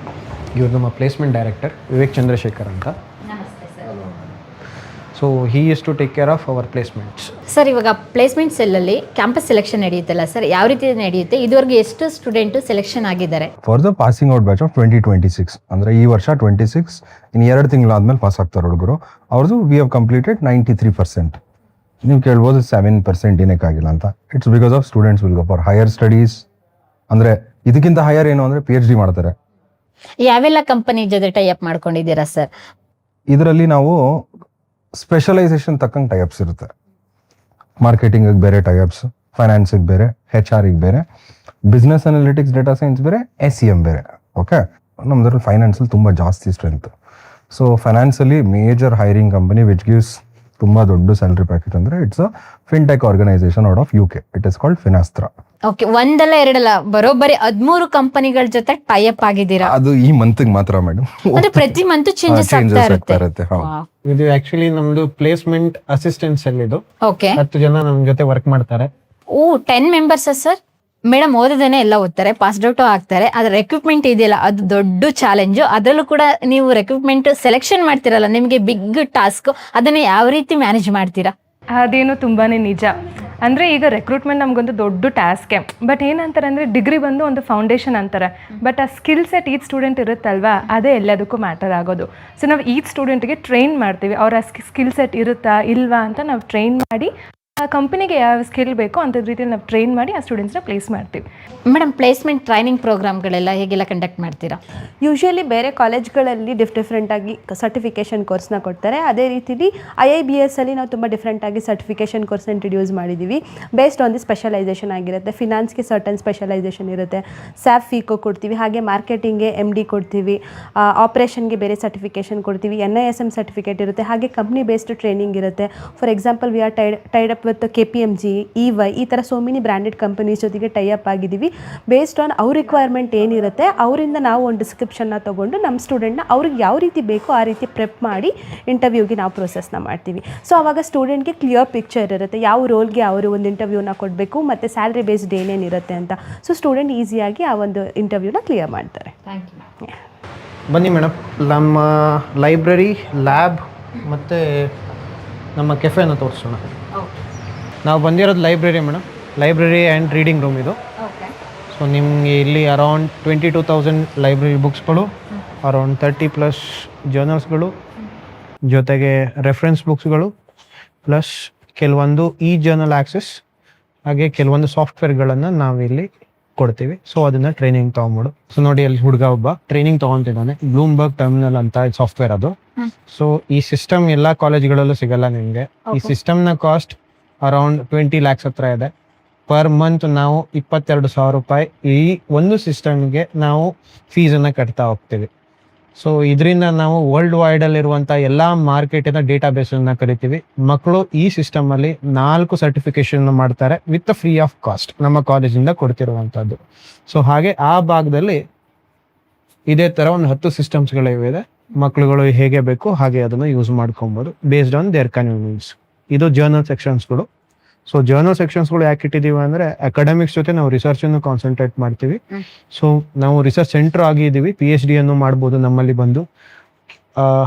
ಇವರು ನಮ್ಮ ಪ್ಲೇಸ್ಮೆಂಟ್ ಡೈರೆಕ್ಟರ್ ವಿವೇಕ್ ಚಂದ್ರಶೇಖರ್ ಅಂತ. So he is to take care of our placements. Sir, ಇವಾಗ ಪ್ಲೇಸ್ಮೆಂಟ್ ಸೆಲ್ಲಲ್ಲಿ ಕ್ಯಾಂಪಸ್ ಸೆಲೆಕ್ಷನ್ ನಡೆಯುತ್ತಲ್ಲ ಸರ್, ಯಾವ ರೀತಿ ನಡೆಯುತ್ತೆ? ಇದುವರೆಗೆ ಎಷ್ಟು ಸ್ಟೂಡೆಂಟ್ ಸೆಲೆಕ್ಷನ್ ಆಗಿದ್ದಾರೆ? For the passing out batch of 2026 ಅಂದ್ರೆ ಈ ವರ್ಷ 26 ಇನ್ನು 2 ತಿಂಗಳಾದ್ಮೇಲೆ ಪಾಸ್ ಆಗ್ತಾರೆ ಹುಡುಗರು. ಅವ್ರದ್ದು ವಿ ಹ್ಯಾವ್ ಕಂಪ್ಲೀಟೆಡ್ 93%. ನೀವು ಕೇಳ್ಬೋದು 7% ಏನಕ್ಕಾಗಿಲ್ಲ ಅಂತ. It's because of students will go for higher studies. ಅಂದ್ರೆ ಇದಕ್ಕಿಂತ ಹೈಯರ್ ಏನು ಅಂದ್ರೆ PhD ಮಾಡ್ತಾರೆ. ಯಾವೆಲ್ಲ ಕಂಪನಿ ಜೊತೆ ಟೈ ಅಪ್ ಮಾಡ್ಕೊಂಡಿದ್ದೀರಾ ಸರ್? ಇದರಲ್ಲಿ ನಾವು ಸ್ಪೆಷಲೈಸೇಷನ್ ತಕ್ಕಂಗೆ ಟೈಅಪ್ಸ್ ಇರುತ್ತೆ. ಮಾರ್ಕೆಟಿಂಗ್ ಬೇರೆ ಟೈಅಪ್ಸ್, ಫೈನಾನ್ಸಿಗೆ ಬೇರೆ, HR ಬೇರೆ, ಬಿಸ್ನೆಸ್ ಅನಾಲಿಟಿಕ್ಸ್, ಡೇಟಾ ಸೈನ್ಸ್ ಬೇರೆ, SEM ಬೇರೆ. ಓಕೆ, ನಮ್ದ್ರಲ್ಲಿ ಫೈನಾನ್ಸಲ್ಲಿ ತುಂಬ ಜಾಸ್ತಿ ಸ್ಟ್ರೆಂತ್. ಸೊ ಫೈನಾನ್ಸಲ್ಲಿ major hiring company which gives ತುಂಬ ದೊಡ್ಡ ಸ್ಯಾಲರಿ ಪ್ಯಾಕೇಜ್ ಅಂದರೆ it's a fintech organisation out of UK. It is called Finastra. Okay, ಒಂದಲ್ಲ ಎರಡಲ್ಲ, ಬರೋಬ್ಬರಿ 13 ಕಂಪನಿಗಳ ಜೊತೆ ಟೈ ಅಪ್ ಆಗಿದ್ದೀರಾ. ಅದು ಈ ಮಂತ್ಗೆ ಮಾತ್ರ ಮೇಡಮ್. ಅಂದ್ರೆ ಪ್ರತಿ ಮಂತ್ ಚೇಂಜಸ್ ಆಗ್ತಾ ಇರುತ್ತೆ. ಇದು ಆಕ್ಚುಲಿ ನಮ್ದು ಪ್ಲೇಸ್ಮೆಂಟ್ ಅಸಿಸ್ಟೆಂಟ್ಸ್ ಅಲ್ಲಿ ಇದು ಓಕೆ, 10 ಜನ ನಮ್ ಜೊತೆ ವರ್ಕ್ ಮಾಡ್ತಾರೆ. ಓ 10 ಮೆಂಬರ್ಸಾ ಸರ್? ಮೇಡಮ್ ಓದೋದೇನೆ ಎಲ್ಲ ಓದ್ತಾರೆ, ಪಾಸ್ಡ್ ಔಟು ಆಗ್ತಾರೆ, ಆದರೆ ರೆಕ್ರೂಟ್ಮೆಂಟ್ ಇದೆಯಲ್ಲ ಅದು ದೊಡ್ಡ ಚಾಲೆಂಜು. ಅದರಲ್ಲೂ ಕೂಡ ನೀವು ರೆಕ್ರೂಟ್ಮೆಂಟ್ ಸೆಲೆಕ್ಷನ್ ಮಾಡ್ತೀರಲ್ಲ, ನಿಮಗೆ ಬಿಗ್ ಟಾಸ್ಕ್, ಅದನ್ನು ಯಾವ ರೀತಿ ಮ್ಯಾನೇಜ್ ಮಾಡ್ತೀರಾ? ಅದೇನು ತುಂಬಾ ನಿಜ. ಅಂದರೆ ಈಗ ರೆಕ್ರೂಟ್ಮೆಂಟ್ ನಮಗೊಂದು ದೊಡ್ಡ ಟಾಸ್ಕೆ. ಬಟ್ ಏನಂತಾರೆ ಅಂದರೆ ಡಿಗ್ರಿ ಬಂದು ಒಂದು ಫೌಂಡೇಶನ್ ಅಂತಾರೆ, ಬಟ್ ಆ ಸ್ಕಿಲ್ ಸೆಟ್ ಈಚ್ ಸ್ಟೂಡೆಂಟ್ ಇರುತ್ತಲ್ವಾ, ಅದೇ ಎಲ್ಲದಕ್ಕೂ ಮ್ಯಾಟರ್ ಆಗೋದು. ಸೊ ನಾವು ಈಚ್ ಸ್ಟೂಡೆಂಟ್ಗೆ ಟ್ರೈನ್ ಮಾಡ್ತೀವಿ, ಅವ್ರ ಆ ಸ್ಕಿಲ್ ಸೆಟ್ ಇರುತ್ತಾ ಇಲ್ವಾ ಅಂತ ನಾವು ಟ್ರೈನ್ ಮಾಡಿ ಆ ಕಂಪನಿಗೆ ಯಾವ ಸ್ಕಿಲ್ ಬೇಕೋ ಅಂಥದ್ದು ರೀತಿಯಲ್ಲಿ ನಾವು ಟ್ರೈನ್ ಮಾಡಿ ಆ ಸ್ಟೂಡೆಂಟ್ಸ್ನ ಪ್ಲೇಸ್ ಮಾಡ್ತೀವಿ. ಮೇಡಮ್ ಪ್ಲೇಸ್ಮೆಂಟ್ ಟ್ರೈನಿಂಗ್ ಪ್ರೋಗ್ರಾಮ್ಗಳೆಲ್ಲ ಹೇಗೆಲ್ಲ ಕಂಡಕ್ಟ್ ಮಾಡ್ತೀರಾ? ಯೂಶ್ವಲಿ ಬೇರೆ ಕಾಲೇಜ್ಗಳಲ್ಲಿ ಡಿಫ್ರೆಂಟಾಗಿ ಸರ್ಟಿಫಿಕೇಷನ್ ಕೋರ್ಸ್ನ ಕೊಡ್ತಾರೆ. ಅದೇ ರೀತಿಲಿ IIBS ಅಲ್ಲಿ ನಾವು ತುಂಬ ಡಿಫ್ರೆಂಟಾಗಿ ಸರ್ಟಿಫಿಕೇಷನ್ ಕೋರ್ಸ್ನ ಇಂಟ್ರಡ್ಯೂಸ್ ಮಾಡಿದ್ದೀವಿ. ಬೇಸ್ಡ್ ಆನ್ ದಿ ಸ್ಪೆಷಲೈಸೇಷನ್ ಆಗಿರುತ್ತೆ. ಫಿನಾನ್ಸ್ಗೆ ಸರ್ಟನ್ ಸ್ಪೆಷಲೈಸೇಷನ್ ಇರುತ್ತೆ, SAP FICO ಕೊಡ್ತೀವಿ, ಹಾಗೆ ಮಾರ್ಕೆಟಿಂಗ್ಗೆ MD ಕೊಡ್ತೀವಿ, ಆಪ್ರೇಷನ್ಗೆ ಬೇರೆ ಸರ್ಟಿಫಿಕೇಷನ್ ಕೊಡ್ತೀವಿ, NISM ಸರ್ಟಿಫಿಕೇಟ್ ಇರುತ್ತೆ, ಹಾಗೆ ಕಂಪ್ನಿ ಬೇಸ್ಡ್ ಟ್ರೈನಿಂಗ್ ಇರುತ್ತೆ. For example we are Tide up with KPMG, EY, ಈ ಥರ ಸೋ ಮೆನಿ ಬ್ರ್ಯಾಂಡೆಡ್ ಕಂಪನೀಸ್ ಜೊತೆಗೆ ಟೈ ಅಪ್ ಆಗಿದ್ದೀವಿ. ಬೇಸ್ಡ್ ಆನ್ ಅವ್ರ ರಿಕ್ವೈರ್ಮೆಂಟ್ ಏನಿರುತ್ತೆ ಅವರಿಂದ ನಾವು ಒಂದು ಡಿಸ್ಕ್ರಿಪ್ಷನ್ನ ತೊಗೊಂಡು ನಮ್ಮ ಸ್ಟೂಡೆಂಟ್ನ ಅವ್ರಿಗೆ ಯಾವ ರೀತಿ ಬೇಕೋ ಆ ರೀತಿ ಪ್ರೆಪ್ ಮಾಡಿ ಇಂಟರ್ವ್ಯೂಗೆ ನಾವು ಪ್ರೊಸೆಸ್ನ ಮಾಡ್ತೀವಿ. ಸೊ ಆವಾಗ ಸ್ಟೂಡೆಂಟ್ಗೆ ಕ್ಲಿಯರ್ ಪಿಕ್ಚರ್ ಇರುತ್ತೆ, ಯಾವ ರೋಲ್ಗೆ ಅವರು ಒಂದು ಇಂಟರ್ವ್ಯೂನ ಕೊಡಬೇಕು ಮತ್ತು ಸ್ಯಾಲ್ರಿ ಬೇಸ್ಡ್ ಏನೇನಿರುತ್ತೆ ಅಂತ. ಸೊ ಸ್ಟೂಡೆಂಟ್ ಈಸಿಯಾಗಿ ಆ ಒಂದು ಇಂಟರ್ವ್ಯೂನ ಕ್ಲಿಯರ್ ಮಾಡ್ತಾರೆ. ಬನ್ನಿ ಮೇಡಮ್, ನಮ್ಮ ಲೈಬ್ರರಿ, ಲ್ಯಾಬ್ ಮತ್ತು ನಮ್ಮ ಕೆಫೆನ ತೋರಿಸೋಣ. ನಾವು ಬಂದಿರೋದು library madam, library and reading room ಇದು. ಸೊ ನಿಮಗೆ ಇಲ್ಲಿ ಅರೌಂಡ್ 22,000 ಲೈಬ್ರರಿ ಬುಕ್ಸ್ಗಳು, ಅರೌಂಡ್ 30+ ಜರ್ನಲ್ಸ್ಗಳು, ಜೊತೆಗೆ ರೆಫರೆನ್ಸ್ ಬುಕ್ಸ್ಗಳು, ಪ್ಲಸ್ ಕೆಲವೊಂದು ಜರ್ನಲ್ ಆಕ್ಸೆಸ್, ಹಾಗೆ ಕೆಲವೊಂದು ಸಾಫ್ಟ್ವೇರ್ಗಳನ್ನು ನಾವಿಲ್ಲಿ ಕೊಡ್ತೀವಿ. ಸೊ ಅದನ್ನ ಟ್ರೈನಿಂಗ್ ತೊಗೊಂಬಿಡು. ಸೊ ನೋಡಿ ಅಲ್ಲಿ ಹುಡುಗ ಒಬ್ಬ ಟ್ರೈನಿಂಗ್ ತೊಗೊತಿದ್ದಾನೆ, ಬ್ಲೂಮ್ಬರ್ಗ್ ಟರ್ಮಿನಲ್ ಅಂತ ಸಾಫ್ಟ್ವೇರ್ ಅದು. ಸೊ ಈ ಸಿಸ್ಟಮ್ ಎಲ್ಲ ಕಾಲೇಜ್ಗಳಲ್ಲೂ ಸಿಗಲ್ಲ ನಿಮಗೆ. ಈ ಸಿಸ್ಟಮ್ನ ಕಾಸ್ಟ್ ಅರೌಂಡ್ 20 lakhs ಹತ್ರ ಇದೆ. ಪರ್ ಮಂತ್ ನಾವು 22,000 ರೂಪಾಯಿ ಈ ಒಂದು ಸಿಸ್ಟಮ್ಗೆ ನಾವು ಫೀಸನ್ನು ಕಟ್ತಾ ಹೋಗ್ತೀವಿ. ಸೊ ಇದರಿಂದ ನಾವು ವರ್ಲ್ಡ್ ವೈಡಲ್ಲಿರುವಂಥ ಎಲ್ಲ ಮಾರ್ಕೆಟಿನ ಡೇಟಾ ಬೇಸನ್ನು ಕರಿತೀವಿ. ಮಕ್ಕಳು ಈ ಸಿಸ್ಟಮಲ್ಲಿ 4 ಸರ್ಟಿಫಿಕೇಶನ್ ಮಾಡ್ತಾರೆ ವಿತ್ ಫ್ರೀ ಆಫ್ ಕಾಸ್ಟ್, ನಮ್ಮ ಕಾಲೇಜಿಂದ ಕೊಡ್ತಿರುವಂಥದ್ದು. ಸೊ ಹಾಗೆ ಆ ಭಾಗದಲ್ಲಿ ಇದೇ ಥರ ಒಂದು 10 ಸಿಸ್ಟಮ್ಸ್ಗಳಿವೆ. ಮಕ್ಕಳುಗಳು ಹೇಗೆ ಬೇಕು ಹಾಗೆ ಅದನ್ನು ಯೂಸ್ ಮಾಡ್ಕೊಬೋದು ಬೇಸ್ಡ್ ಆನ್ ದೇರ್ ಕನ್ವೀನಿಯನ್ಸ್. ಇದು ಜರ್ನಲ್ ಸೆಕ್ಷನ್ಸ್ಗಳು. ಸೊ ಜರ್ನಲ್ ಸೆಕ್ಷನ್ಸ್ಗಳು ಯಾಕೆ ಇಟ್ಟಿದ್ದೀವಿ ಅಂದರೆ ಅಕಾಡೆಮಿಕ್ಸ್ ಜೊತೆ ನಾವು ರಿಸರ್ಚನ್ನು ಕಾನ್ಸಂಟ್ರೇಟ್ ಮಾಡ್ತೀವಿ. ಸೊ ನಾವು ರಿಸರ್ಚ್ ಸೆಂಟರ್ ಆಗಿದ್ದೀವಿ, PhD ಅನ್ನು ಮಾಡ್ಬೋದು ನಮ್ಮಲ್ಲಿ ಬಂದು.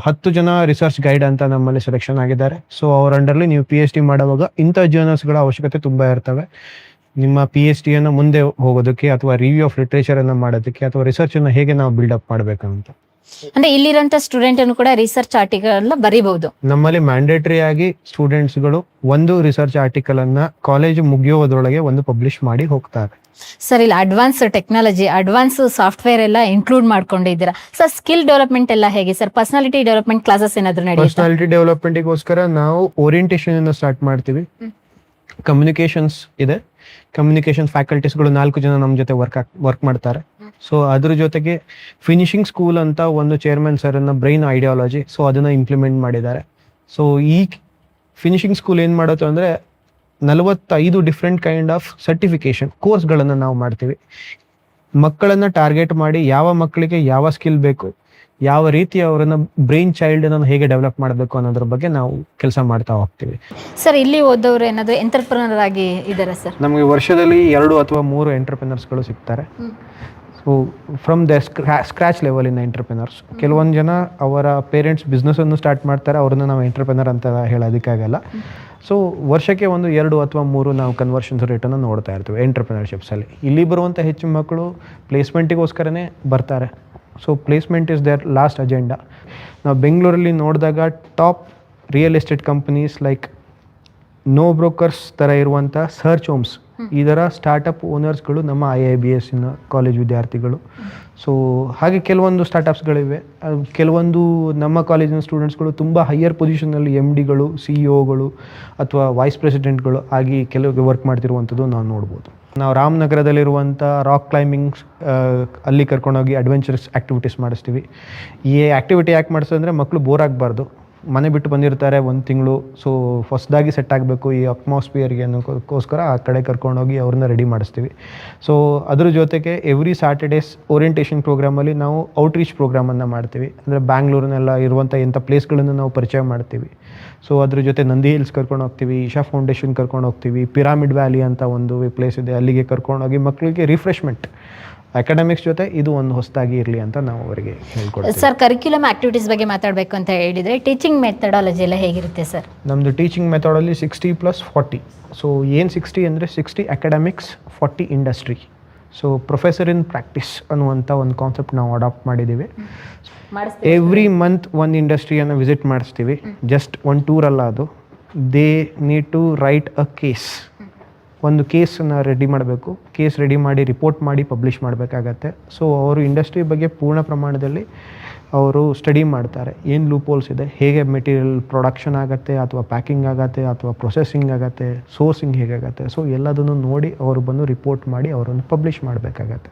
10 ಜನ ರಿಸರ್ಚ್ ಗೈಡ್ ಅಂತ ನಮ್ಮಲ್ಲಿ ಸೆಲೆಕ್ಷನ್ ಆಗಿದ್ದಾರೆ. ಸೊ ಅವ್ರ ಅಂಡರ್ಲಿ ನೀವು PhD ಮಾಡುವಾಗ ಇಂಥ ಜರ್ನಲ್ಸ್ಗಳ ಅವಶ್ಯಕತೆ ತುಂಬ ಇರ್ತವೆ. ನಿಮ್ಮ PhD ಮುಂದೆ ಹೋಗೋದಕ್ಕೆ, ಅಥವಾ ರಿವ್ಯೂ ಆಫ್ ಲಿಟ್ರೇಚರನ್ನು ಮಾಡೋದಕ್ಕೆ, ಅಥವಾ ರಿಸರ್ಚನ್ನು ಹೇಗೆ ನಾವು ಬಿಲ್ಡಪ್ ಮಾಡಬೇಕಂತ. ಅಂದ್ರೆ ಇಲ್ಲಿರೋಂಥ ಸ್ಟೂಡೆಂಟ್ ಅನ್ನು ಕೂಡ ರಿಸರ್ಚ್ ಆರ್ಟಿಕಲ್ ಎಲ್ಲ ಬರೀಬಹುದು. ನಮ್ಮಲ್ಲಿ ಮ್ಯಾಂಡೇಟರಿ ಆಗಿ ಸ್ಟೂಡೆಂಟ್ಸ್ಗಳು ಒಂದು ರಿಸರ್ಚ್ ಆರ್ಟಿಕಲ್ ಅನ್ನ ಕಾಲೇಜು ಮುಗಿಯೋದ್ರೊಳಗೆ ಒಂದು ಪಬ್ಲಿಷ್ ಮಾಡಿ ಹೋಗ್ತಾರೆ. ಸರ್ ಇಲ್ಲಿ ಅಡ್ವಾನ್ಸ್ ಟೆಕ್ನಾಲಜಿ, ಅಡ್ವಾನ್ಸ್ ಸಾಫ್ಟ್ವೇರ್ ಎಲ್ಲ ಇನ್ಕ್ಲೂಡ್ ಮಾಡ್ಕೊಂಡಿದ್ದೀರಾ. ಸರ್ ಸ್ಕಿಲ್ ಡೆವಲಪ್ಮೆಂಟ್ ಎಲ್ಲ ಹೇಗೆ ಸರ್? ಪರ್ಸನಾಲಿಟಿ ಡೆವಲಪ್ಮೆಂಟ್ ಕ್ಲಾಸಸ್ ಏನಾದ್ರು ನಡೆಯುತ್ತಾ? ಪರ್ಸನಾಲಿಟಿ ಡೆವಲಪ್ಮೆಂಟ್ಗೋಸ್ಕರ ನಾವು ಓರಿಯಂಟೇಷನ್ ಇಂದ ಸ್ಟಾರ್ಟ್ ಮಾಡ್ತೀವಿ. ಕಮ್ಯುನಿಕೇಶನ್ಸ್ ಇದೆ, ಕಮ್ಯುನಿಕೇಶನ್ ಫ್ಯಾಕಲ್ಟೀಸ್ಗಳು 4 ಜನ ನಮ್ಮ ಜೊತೆ ವರ್ಕ್ ಮಾಡ್ತಾರೆ. ಸೊ ಅದ್ರ ಜೊತೆಗೆ ಫಿನಿಶಿಂಗ್ ಸ್ಕೂಲ್ ಅಂತ ಒಂದು ಚೇರ್ಮನ್ ಸರ್ ಅನ್ನ ಬ್ರೈನ್ ಐಡಿಯಾಲಜಿ, ಸೊ ಅದನ್ನ ಇಂಪ್ಲಿಮೆಂಟ್ ಮಾಡಿದ್ದಾರೆ. ಸೊ ಈ ಫಿನಿಶಿಂಗ್ ಸ್ಕೂಲ್ ಏನು ಮಾಡುತ್ತೆ ಅಂದರೆ 45 ಡಿಫ್ರೆಂಟ್ ಕೈಂಡ್ ಆಫ್ ಸರ್ಟಿಫಿಕೇಶನ್ ಕೋರ್ಸ್ಗಳನ್ನು ನಾವು ಮಾಡ್ತೀವಿ. ಮಕ್ಕಳನ್ನು ಟಾರ್ಗೆಟ್ ಮಾಡಿ ಯಾವ ಮಕ್ಕಳಿಗೆ ಯಾವ ಸ್ಕಿಲ್ ಬೇಕು, ಯಾವ ರೀತಿ ಅವರನ್ನ ಬ್ರೈನ್ ಚೈಲ್ಡ್ ಅನ್ನು ಹೇಗೆ ಡೆವಲಪ್ ಮಾಡಬೇಕು ಅನ್ನೋದ್ರ ಬಗ್ಗೆ ನಾವು ಕೆಲಸ ಮಾಡ್ತಾ ಹೋಗ್ತೀವಿ. ಸರ್ ಇಲ್ಲಿ ಓದೋರು ಏನಾದ್ರು ಎಂಟರ್ಪ್ರನರ್ ಆಗಿ ಇದ್ದಾರೆ ಸರ್? ನಮಗೆ ವರ್ಷದಲ್ಲಿ 2 ಅಥವಾ 3 ಎಂಟರ್ಪ್ರಿನರ್ಸ್ಗಳು ಸಿಗ್ತಾರೆ. ಸೊ ಫ್ರಮ್ ದ ಸ್ಕ್ರಾಚ್ ಲೆವೆಲಿನ ಎಂಟರ್ಪ್ರಿನರ್ಸ್. ಕೆಲವೊಂದು ಜನ ಅವರ ಪೇರೆಂಟ್ಸ್ ಬಿಸ್ನೆಸ್ಸನ್ನು ಸ್ಟಾರ್ಟ್ ಮಾಡ್ತಾರೆ, ಅವ್ರನ್ನ ನಾವು ಎಂಟರ್ಪ್ರಿನರ್ ಅಂತ ಹೇಳೋದಕ್ಕಾಗಲ್ಲ. ಸೊ ವರ್ಷಕ್ಕೆ 1, 2 ಅಥವಾ 3 ನಾವು ಕನ್ವರ್ಷನ್ಸ್ ರೇಟನ್ನು ನೋಡ್ತಾ ಇರ್ತೀವಿ ಎಂಟರ್ಪ್ರಿನರ್ಶಿಪ್ಸಲ್ಲಿ. ಇಲ್ಲಿ ಬರುವಂಥ ಹೆಚ್ಚು ಮಕ್ಕಳು ಪ್ಲೇಸ್ಮೆಂಟಿಗೋಸ್ಕರನೇ ಬರ್ತಾರೆ. So placement is their last agenda. ನಾವು ಬೆಂಗಳೂರಲ್ಲಿ ನೋಡಿದಾಗ top real estate companies like no brokers ಥರ ಇರುವಂಥ ಸರ್ಚ್ ಹೋಮ್ಸ್, ಇದರ ಸ್ಟಾರ್ಟಪ್ ಓನರ್ಸ್ಗಳು ನಮ್ಮ IIBS ಕಾಲೇಜ್ ವಿದ್ಯಾರ್ಥಿಗಳು. ಸೊ ಹಾಗೆ ಕೆಲವೊಂದು ಸ್ಟಾರ್ಟಪ್ಸ್ಗಳಿವೆ. ಕೆಲವೊಂದು ನಮ್ಮ ಕಾಲೇಜಿನ ಸ್ಟೂಡೆಂಟ್ಸ್ಗಳು ತುಂಬ ಹೈಯರ್ ಪೊಸಿಷನಲ್ಲಿ MDಗಳು, CEO ಗಳು ಅಥವಾ ವೈಸ್ ಪ್ರೆಸಿಡೆಂಟ್ಗಳು ಆಗಿ ಕೆಲವು ವರ್ಕ್ ಮಾಡ್ತಿರುವಂಥದ್ದು ನಾವು ನೋಡ್ಬೋದು. ನಾವು ರಾಮನಗರದಲ್ಲಿರುವಂಥ ರಾಕ್ ಕ್ಲೈಂಬಿಂಗ್ ಅಲ್ಲಿ ಕರ್ಕೊಂಡೋಗಿ ಅಡ್ವೆಂಚರಸ್ ಆ್ಯಕ್ಟಿವಿಟೀಸ್ ಮಾಡಿಸ್ತೀವಿ. ಈ ಆ್ಯಕ್ಟಿವಿಟಿ ಯಾಕೆ ಮಾಡಿಸೋದು ಅಂದರೆ ಮಕ್ಕಳು ಬೋರ್ ಆಗಬಾರ್ದು. ಮನೆ ಬಿಟ್ಟು ಬಂದಿರ್ತಾರೆ 1 ತಿಂಗಳು, ಸೊ ಹೊಸದಾಗಿ ಸೆಟ್ ಆಗಬೇಕು ಈ ಅಟ್ಮಾಸ್ಫಿಯರ್ಗೆ ಅನ್ನೋಕ್ಕೋಸ್ಕರ ಆ ಕಡೆ ಕರ್ಕೊಂಡೋಗಿ ಅವ್ರನ್ನ ರೆಡಿ ಮಾಡಿಸ್ತೀವಿ. ಸೊ ಅದ್ರ ಜೊತೆಗೆ ಎವ್ರಿ ಸ್ಯಾಟರ್ಡೇಸ್ ಓರಿಯೆಂಟೇಷನ್ ಪ್ರೋಗ್ರಾಮಲ್ಲಿ ನಾವು ಔಟ್ರೀಚ್ ಪ್ರೋಗ್ರಾಮನ್ನು ಮಾಡ್ತೀವಿ. ಅಂದರೆ ಬ್ಯಾಂಗ್ಳೂರಿನೆಲ್ಲ ಇರುವಂಥ ಇಂಥ ಪ್ಲೇಸ್ಗಳನ್ನು ನಾವು ಪರಿಚಯ ಮಾಡ್ತೀವಿ. ಸೊ ಅದ್ರ ಜೊತೆ ನಂದಿ ಹಿಲ್ಸ್ ಕರ್ಕೊಂಡು ಹೋಗ್ತೀವಿ, ಇಶಾ ಫೌಂಡೇಶನ್ ಕರ್ಕೊಂಡು ಹೋಗ್ತೀವಿ, ಪಿರಾಮಿಡ್ ವ್ಯಾಲಿ ಅಂತ ಒಂದು ಪ್ಲೇಸ್ ಇದೆ, ಅಲ್ಲಿಗೆ ಕರ್ಕೊಂಡೋಗಿ ಮಕ್ಕಳಿಗೆ ರಿಫ್ರೆಶ್ಮೆಂಟ್, ಅಕಾಡೆಮಿಕ್ಸ್ ಜೊತೆ ಇದು ಒಂದು ಹೊಸದಾಗಿ ಇರಲಿ ಅಂತ ನಾವು ಅವರಿಗೆ ಹೇಳ್ಕೊಡ್ತೀವಿ. ಸರ್ ಕರಿಕ್ಯುಲಮ್ ಆಕ್ಟಿವಿಟೀಸ್ ಬಗ್ಗೆ ಮಾತಾಡಬೇಕು ಅಂತ ಹೇಳಿದರೆ ಟೀಚಿಂಗ್ ಮೆಥಡಾಲಜಿ ಎಲ್ಲ ಹೇಗಿರುತ್ತೆ ಸರ್? ನಮ್ಮದು ಟೀಚಿಂಗ್ ಮೆಥಡಲ್ಲಿ 60+40. ಸೊ ಏನು 60 ಅಂದರೆ 60 academics, 40 industry. So professor in practice ಅನ್ನುವಂಥ ಒಂದು ಕಾನ್ಸೆಪ್ಟ್ ನಾವು ಅಡಾಪ್ಟ್ ಮಾಡಿದ್ದೀವಿ. ಎವ್ರಿ ಮಂತ್ ಒಂದು ಇಂಡಸ್ಟ್ರಿಯನ್ನು ವಿಸಿಟ್ ಮಾಡಿಸ್ತೀವಿ. ಜಸ್ಟ್ ಒಂದು ಟೂರ್ ಅಲ್ಲ ಅದು, they need to write a case. ಒಂದು ಕೇಸನ್ನು ರೆಡಿ ಮಾಡಬೇಕು, ಕೇಸ್ ರೆಡಿ ಮಾಡಿ ರಿಪೋರ್ಟ್ ಮಾಡಿ ಪಬ್ಲಿಷ್ ಮಾಡಬೇಕಾಗತ್ತೆ. ಸೊ ಅವರು ಇಂಡಸ್ಟ್ರಿ ಬಗ್ಗೆ ಪೂರ್ಣ ಪ್ರಮಾಣದಲ್ಲಿ ಅವರು ಸ್ಟಡಿ ಮಾಡ್ತಾರೆ. ಏನು ಲೂಪೋಲ್ಸ್ ಇದೆ, ಹೇಗೆ ಮೆಟೀರಿಯಲ್ ಪ್ರೊಡಕ್ಷನ್ ಆಗುತ್ತೆ ಅಥವಾ ಪ್ಯಾಕಿಂಗ್ ಆಗುತ್ತೆ ಅಥವಾ ಪ್ರೊಸೆಸಿಂಗ್ ಆಗುತ್ತೆ, ಸೋರ್ಸಿಂಗ್ ಹೇಗಾಗುತ್ತೆ. ಸೊ ಎಲ್ಲದನ್ನು ನೋಡಿ ಅವರು ಬಂದು ರಿಪೋರ್ಟ್ ಮಾಡಿ ಅವರನ್ನು ಪಬ್ಲಿಷ್ ಮಾಡಬೇಕಾಗತ್ತೆ.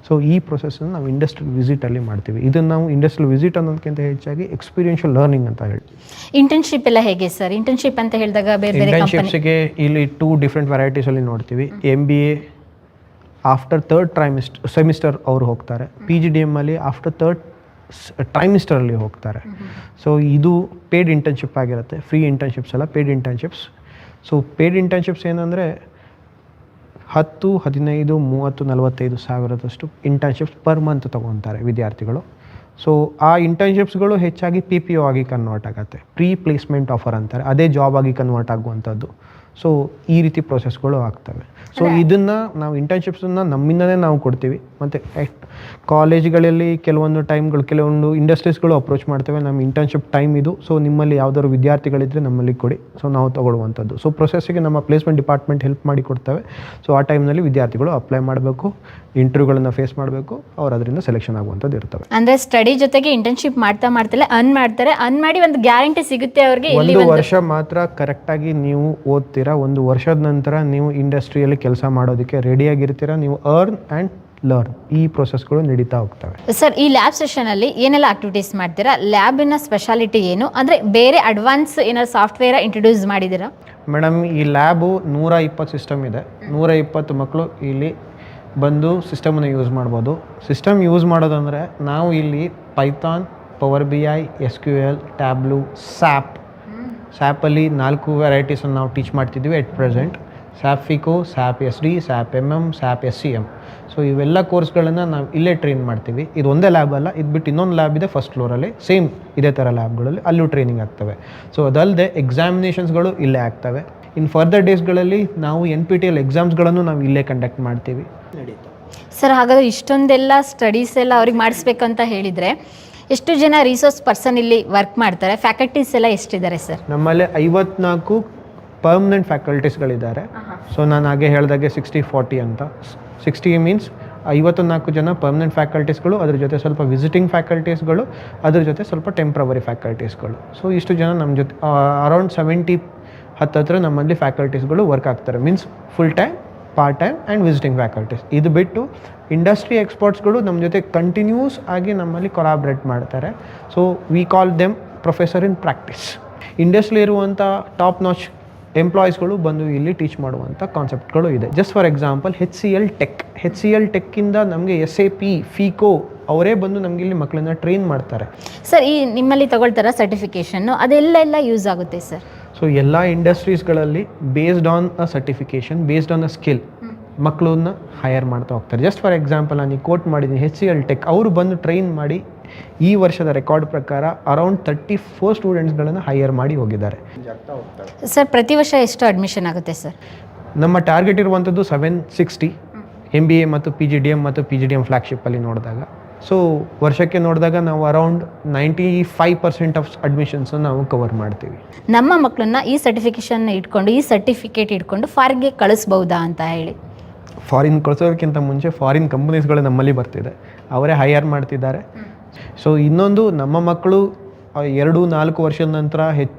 ಸೊ ಈ ಪ್ರೊಸೆಸನ್ನು ನಾವು ಇಂಡಸ್ಟ್ರಿಯಲ್ ವಿಸಿಟಲ್ಲಿ ಮಾಡ್ತೀವಿ. ಇದನ್ನು ನಾವು ಇಂಡಸ್ಟ್ರಿಯಲ್ ವಿಸಿಟ್ ಅನ್ನೋದಕ್ಕಿಂತ ಹೆಚ್ಚಾಗಿ ಎಕ್ಸ್ಪೀರಿಯನ್ಷಿಯಲ್ ಲರ್ನಿಂಗ್ ಅಂತ ಹೇಳ್ತೀವಿ. ಇಂಟರ್ನ್ಶಿಪ್ ಎಲ್ಲ ಹೇಗೆ ಸರ್? ಇಂಟರ್ನ್ಶಿಪ್ ಅಂತ ಹೇಳಿದಾಗ ಬೇರೆ ಬೇರೆ ಇಂಟರ್ನ್ಶಿಪ್ಸ್ಗೆ ಇಲ್ಲಿ 2 ಡಿಫ್ರೆಂಟ್ ವೆರೈಟೀಸಲ್ಲಿ ನೋಡ್ತೀವಿ. MBA ಆಫ್ಟರ್ 3rd ಸೆಮಿಸ್ಟರ್ ಅವರು ಹೋಗ್ತಾರೆ. PGDM ಅಲ್ಲಿ ಆಫ್ಟರ್ 3rd ಟ್ರೈಮಿಸ್ಟರಲ್ಲಿ ಹೋಗ್ತಾರೆ. ಸೊ ಇದು ಪೇಯ್ಡ್ ಇಂಟರ್ನ್ಶಿಪ್ ಆಗಿರುತ್ತೆ. ಫ್ರೀ ಇಂಟರ್ನ್ಶಿಪ್ಸ್ ಅಲ್ಲ, paid internships. So paid internships ಏನಂದರೆ 10, 15, 30, 45 ಸಾವಿರದಷ್ಟು ಇಂಟರ್ನ್ಶಿಪ್ಸ್ ಪರ್ ಮಂತ್ ತೊಗೊತಾರೆ ವಿದ್ಯಾರ್ಥಿಗಳು. ಸೊ ಆ ಇಂಟರ್ನ್ಶಿಪ್ಸ್ಗಳು ಹೆಚ್ಚಾಗಿ PPO ಆಗಿ ಕನ್ವರ್ಟ್ ಆಗುತ್ತೆ. ಪ್ರೀ ಪ್ಲೇಸ್ಮೆಂಟ್ ಆಫರ್ ಅಂತಾರೆ, ಅದೇ ಜಾಬ್ ಆಗಿ ಕನ್ವರ್ಟ್ ಆಗುವಂಥದ್ದು. ಸೊ ಈ ರೀತಿ ಪ್ರೊಸೆಸ್ಗಳು ಆಗ್ತವೆ. ಸೊ ಇದನ್ನು ನಾವು ಇಂಟರ್ನ್ಶಿಪ್ಸನ್ನು ನಮ್ಮಿಂದನೇ ನಾವು ಕೊಡ್ತೀವಿ. ಮತ್ತು ಕಾಲೇಜ್ಗಳಲ್ಲಿ ಕೆಲವೊಂದು ಇಂಡಸ್ಟ್ರೀಸ್ಗಳು ಅಪ್ರೋಚ್ ಮಾಡ್ತೇವೆ, ನಮ್ಮ ಇಂಟರ್ನ್ಶಿಪ್ ಟೈಮ್ ಇದು, ಸೊ ನಿಮ್ಮಲ್ಲಿ ಯಾವ್ದಾದ್ರು ವಿದ್ಯಾರ್ಥಿಗಳಿದ್ದರೆ ನಮ್ಮಲ್ಲಿ ಕೊಡಿ, ಸೊ ನಾವು ತೊಗೊಳ್ಳುವಂಥದ್ದು. ಸೊ ಪ್ರೊಸೆಸ್ಸಿಗೆ ನಮ್ಮ ಪ್ಲೇಸ್ಮೆಂಟ್ ಡಿಪಾರ್ಟ್ಮೆಂಟ್ ಹೆಲ್ಪ್ ಮಾಡಿ ಕೊಡ್ತೇವೆ. ಸೊ ಆ ಟೈಮ್ನಲ್ಲಿ ವಿದ್ಯಾರ್ಥಿಗಳು ಅಪ್ಲೈ ಮಾಡಬೇಕು, ಇಂಟರ್ವ್ಯೂಗಳನ್ನು ಫೇಸ್ ಮಾಡಬೇಕು, ಅವ್ರು ಅದರಿಂದ ಸೆಲೆಕ್ಷನ್ ಆಗುವಂಥದ್ದು ಇರ್ತವೆ. ಅಂದರೆ ಸ್ಟಡಿ ಜೊತೆಗೆ ಇಂಟರ್ನ್ಶಿಪ್ ಮಾಡ್ತಾ ಅರ್ನ್ ಮಾಡಿ ಒಂದು ಗ್ಯಾರಂಟಿ ಸಿಗುತ್ತೆ ಅವ್ರಿಗೆ. 1 ವರ್ಷ ಮಾತ್ರ ಕರೆಕ್ಟಾಗಿ ನೀವು ಓದ್ತೀರಾ, 1 ವರ್ಷದ ನಂತರ ನೀವು ಇಂಡಸ್ಟ್ರಿಯಲ್ಲಿ ಕೆಲಸ ಮಾಡೋದಕ್ಕೆ ರೆಡಿಯಾಗಿರ್ತೀರಾ. ನೀವು ಅರ್ನ್ ಆ್ಯಂಡ್ ಲರ್ನ್, ಈ ಪ್ರೊಸೆಸ್ಗಳು ನಡೀತಾ ಹೋಗ್ತವೆ. ಸರ್ ಈ ಲ್ಯಾಬ್ ಸೆಷನಲ್ಲಿ ಏನೆಲ್ಲ ಆಕ್ಟಿವಿಟೀಸ್ ಮಾಡ್ತೀರಾ? ಲ್ಯಾಬಿನ ಸ್ಪೆಷಾಲಿಟಿ ಏನು? ಅಂದರೆ ಬೇರೆ ಅಡ್ವಾನ್ಸ್ ಏನಾದ್ರು ಸಾಫ್ಟ್ವೇರ್ ಇಂಟ್ರೊಡ್ಯೂಸ್ ಮಾಡಿದ್ದೀರಾ? ಮೇಡಮ್, ಈ ಲ್ಯಾಬು 120 ಸಿಸ್ಟಮ್ ಇದೆ. 120 ಮಕ್ಕಳು ಇಲ್ಲಿ ಬಂದು ಸಿಸ್ಟಮನ್ನು ಯೂಸ್ ಮಾಡ್ಬೋದು. ಸಿಸ್ಟಮ್ ಯೂಸ್ ಮಾಡೋದಂದರೆ ನಾವು ಇಲ್ಲಿ ಪೈಥಾನ್, ಪವರ್ BI, SQL, ಟ್ಯಾಬ್ಲೂ, ಸ್ಯಾಪಲ್ಲಿ 4 ವೆರೈಟೀಸನ್ನು ನಾವು ಟೀಚ್ ಮಾಡ್ತಿದ್ವಿ at present. SAP FICO, SAP SD, SAP MM, SAP SCM. So ಇವೆಲ್ಲ ಕೋರ್ಸ್ಗಳನ್ನು ನಾವು ಇಲ್ಲೇ ಟ್ರೈನ್ ಮಾಡ್ತೀವಿ. ಇದು ಒಂದೇ ಲ್ಯಾಬ್ ಅಲ್ಲ, ಇದು ಬಿಟ್ಟು ಇನ್ನೊಂದು ಲ್ಯಾಬ್ ಇದೆ ಫಸ್ಟ್ ಫ್ಲೋರಲ್ಲಿ, ಸೇಮ್ ಇದೇ ಥರ ಲ್ಯಾಬ್ಗಳಲ್ಲಿ ಅಲ್ಲೂ ಟ್ರೈನಿಂಗ್ ಆಗ್ತವೆ. ಸೊ ಅದಲ್ಲದೆ ಎಕ್ಸಾಮಿನೇಷನ್ಸ್ಗಳು ಇಲ್ಲೇ ಆಗ್ತವೆ. ಇನ್ನು ಫರ್ದರ್ ಡೇಸ್ಗಳಲ್ಲಿ ನಾವು NPTEL ಎಕ್ಸಾಮ್ಸ್ಗಳನ್ನು ನಾವು ಇಲ್ಲೇ ಕಂಡಕ್ಟ್ ಮಾಡ್ತೀವಿ. ಸರ್ ಹಾಗಾದರೆ ಇಷ್ಟೊಂದೆಲ್ಲ ಸ್ಟಡೀಸ್ ಎಲ್ಲ ಅವ್ರಿಗೆ ಮಾಡಿಸ್ಬೇಕಂತ ಹೇಳಿದರೆ ಎಷ್ಟು ಜನ ರಿಸೋರ್ಸ್ ಪರ್ಸನ್ ಇಲ್ಲಿ ವರ್ಕ್ ಮಾಡ್ತಾರೆ? ಫ್ಯಾಕಲ್ಟೀಸ್ ಎಲ್ಲ ಎಷ್ಟಿದ್ದಾರೆ ಸರ್? ನಮ್ಮಲ್ಲಿ 54 ಪರ್ಮನೆಂಟ್ ಫ್ಯಾಕಲ್ಟೀಸ್ಗಳಿದ್ದಾರೆ. ಸೊ ನಾನು ಹಾಗೆ ಹೇಳಿದಾಗೆ 60-40 ಅಂತ. 60 ಮೀನ್ಸ್ 54 ಜನ ಪರ್ಮನೆಂಟ್ ಫ್ಯಾಕಲ್ಟೀಸ್ಗಳು, ಅದ್ರ ಜೊತೆ ಸ್ವಲ್ಪ ವಿಸಿಟಿಂಗ್ ಫ್ಯಾಕಲ್ಟೀಸ್ಗಳು, ಅದ್ರ ಜೊತೆ ಸ್ವಲ್ಪ ಟೆಂಪ್ರವರಿ ಫ್ಯಾಕಲ್ಟೀಸ್ಗಳು. ಸೊ ಇಷ್ಟು ಜನ ನಮ್ಮ ಜೊತೆ ಅರೌಂಡ್ 70 ಹತ್ತಿರ ನಮ್ಮಲ್ಲಿ ಫ್ಯಾಕಲ್ಟೀಸ್ಗಳು ವರ್ಕ್ ಆಗ್ತಾರೆ. Means full time, part time and visiting faculties. ಇದು ಬಿಟ್ಟು ಇಂಡಸ್ಟ್ರಿ ಎಕ್ಸ್ಪರ್ಟ್ಸ್ಗಳು ನಮ್ಮ ಜೊತೆ ಕಂಟಿನ್ಯೂಸ್ ಆಗಿ ನಮ್ಮಲ್ಲಿ ಕೊಲಾಬ್ರೇಟ್ ಮಾಡ್ತಾರೆ. So we call them professor in practice. Industry ಇರುವಂಥ ಟಾಪ್ ನಾಚ್ ಎಂಪ್ಲಾಯೀಸ್ಗಳು ಬಂದು ಇಲ್ಲಿ ಟೀಚ್ ಮಾಡುವಂಥ ಕಾನ್ಸೆಪ್ಟ್ಗಳು ಇದೆ. ಜಸ್ಟ್ ಫಾರ್ ಎಕ್ಸಾಂಪಲ್ HCL ಟೆಕ್ಕಿಂದ ನಮಗೆ SAP, FICO ಅವರೇ ಬಂದು ನಮಗೆ ಇಲ್ಲಿ ಮಕ್ಕಳನ್ನ ಟ್ರೈನ್ ಮಾಡ್ತಾರೆ. ಸರ್ ಈ ನಿಮ್ಮಲ್ಲಿ ತಗೊಳ್ತಾರ ಸರ್ಟಿಫಿಕೇಷನ್ನು ಅದೆಲ್ಲ ಯೂಸ್ ಆಗುತ್ತೆ ಸರ್? ಸೊ ಎಲ್ಲ ಇಂಡಸ್ಟ್ರೀಸ್ಗಳಲ್ಲಿ based on a certification, based on a skill ಮಕ್ಕಳನ್ನ ಹೈಯರ್ ಮಾಡ್ತಾ ಹೋಗ್ತಾರೆ. ಜಸ್ಟ್ ಫಾರ್ ಎಕ್ಸಾಂಪಲ್ ನಾನು ಈ ಕೋಟ್ ಮಾಡಿದ್ದೀನಿ, HCL ಟೆಕ್ ಅವರು ಬಂದು ಟ್ರೈನ್ ಮಾಡಿ ಈ ವರ್ಷದ ರೆಕಾರ್ಡ್ ಪ್ರಕಾರ ಅರೌಂಡ್ 34 ಸ್ಟೂಡೆಂಟ್ಸ್ಗಳನ್ನು ಹೈಯರ್ ಮಾಡಿ ಹೋಗಿದ್ದಾರೆ. ಸರ್ ಪ್ರತಿ ವರ್ಷ ಎಷ್ಟು ಅಡ್ಮಿಷನ್ ಆಗುತ್ತೆ ಸರ್? ನಮ್ಮ ಟಾರ್ಗೆಟ್ ಇರುವಂಥದ್ದು 760 MBA ಮತ್ತು PGDM ಮತ್ತು PGDM ಫ್ಲ್ಯಾಗ್ಶಿಪ್ಪಲ್ಲಿ ನೋಡಿದಾಗ. ಸೊ ವರ್ಷಕ್ಕೆ ನೋಡಿದಾಗ ನಾವು ಅರೌಂಡ್ 95% ಆಫ್ ಅಡ್ಮಿಷನ್ಸ್ ನಾವು ಕವರ್ ಮಾಡ್ತೀವಿ. ನಮ್ಮ ಮಕ್ಕಳನ್ನ ಈ ಸರ್ಟಿಫಿಕೇಟ್ ಇಟ್ಕೊಂಡು ಫಾರಿನ್ಗೆ ಕಳಿಸ್ಬಹುದಾ ಅಂತ ಹೇಳಿ? ಫಾರಿನ್ ಕಳಿಸೋದಕ್ಕಿಂತ ಮುಂಚೆ ಫಾರಿನ್ ಕಂಪನೀಸ್ಗಳು ನಮ್ಮಲ್ಲಿ ಬರ್ತಿದೆ, ಅವರೇ ಹೈಯರ್ ಮಾಡ್ತಿದ್ದಾರೆ. ಸೊ ಇನ್ನೊಂದು, ನಮ್ಮ ಮಕ್ಕಳು 2-4 ವರ್ಷದ ನಂತರ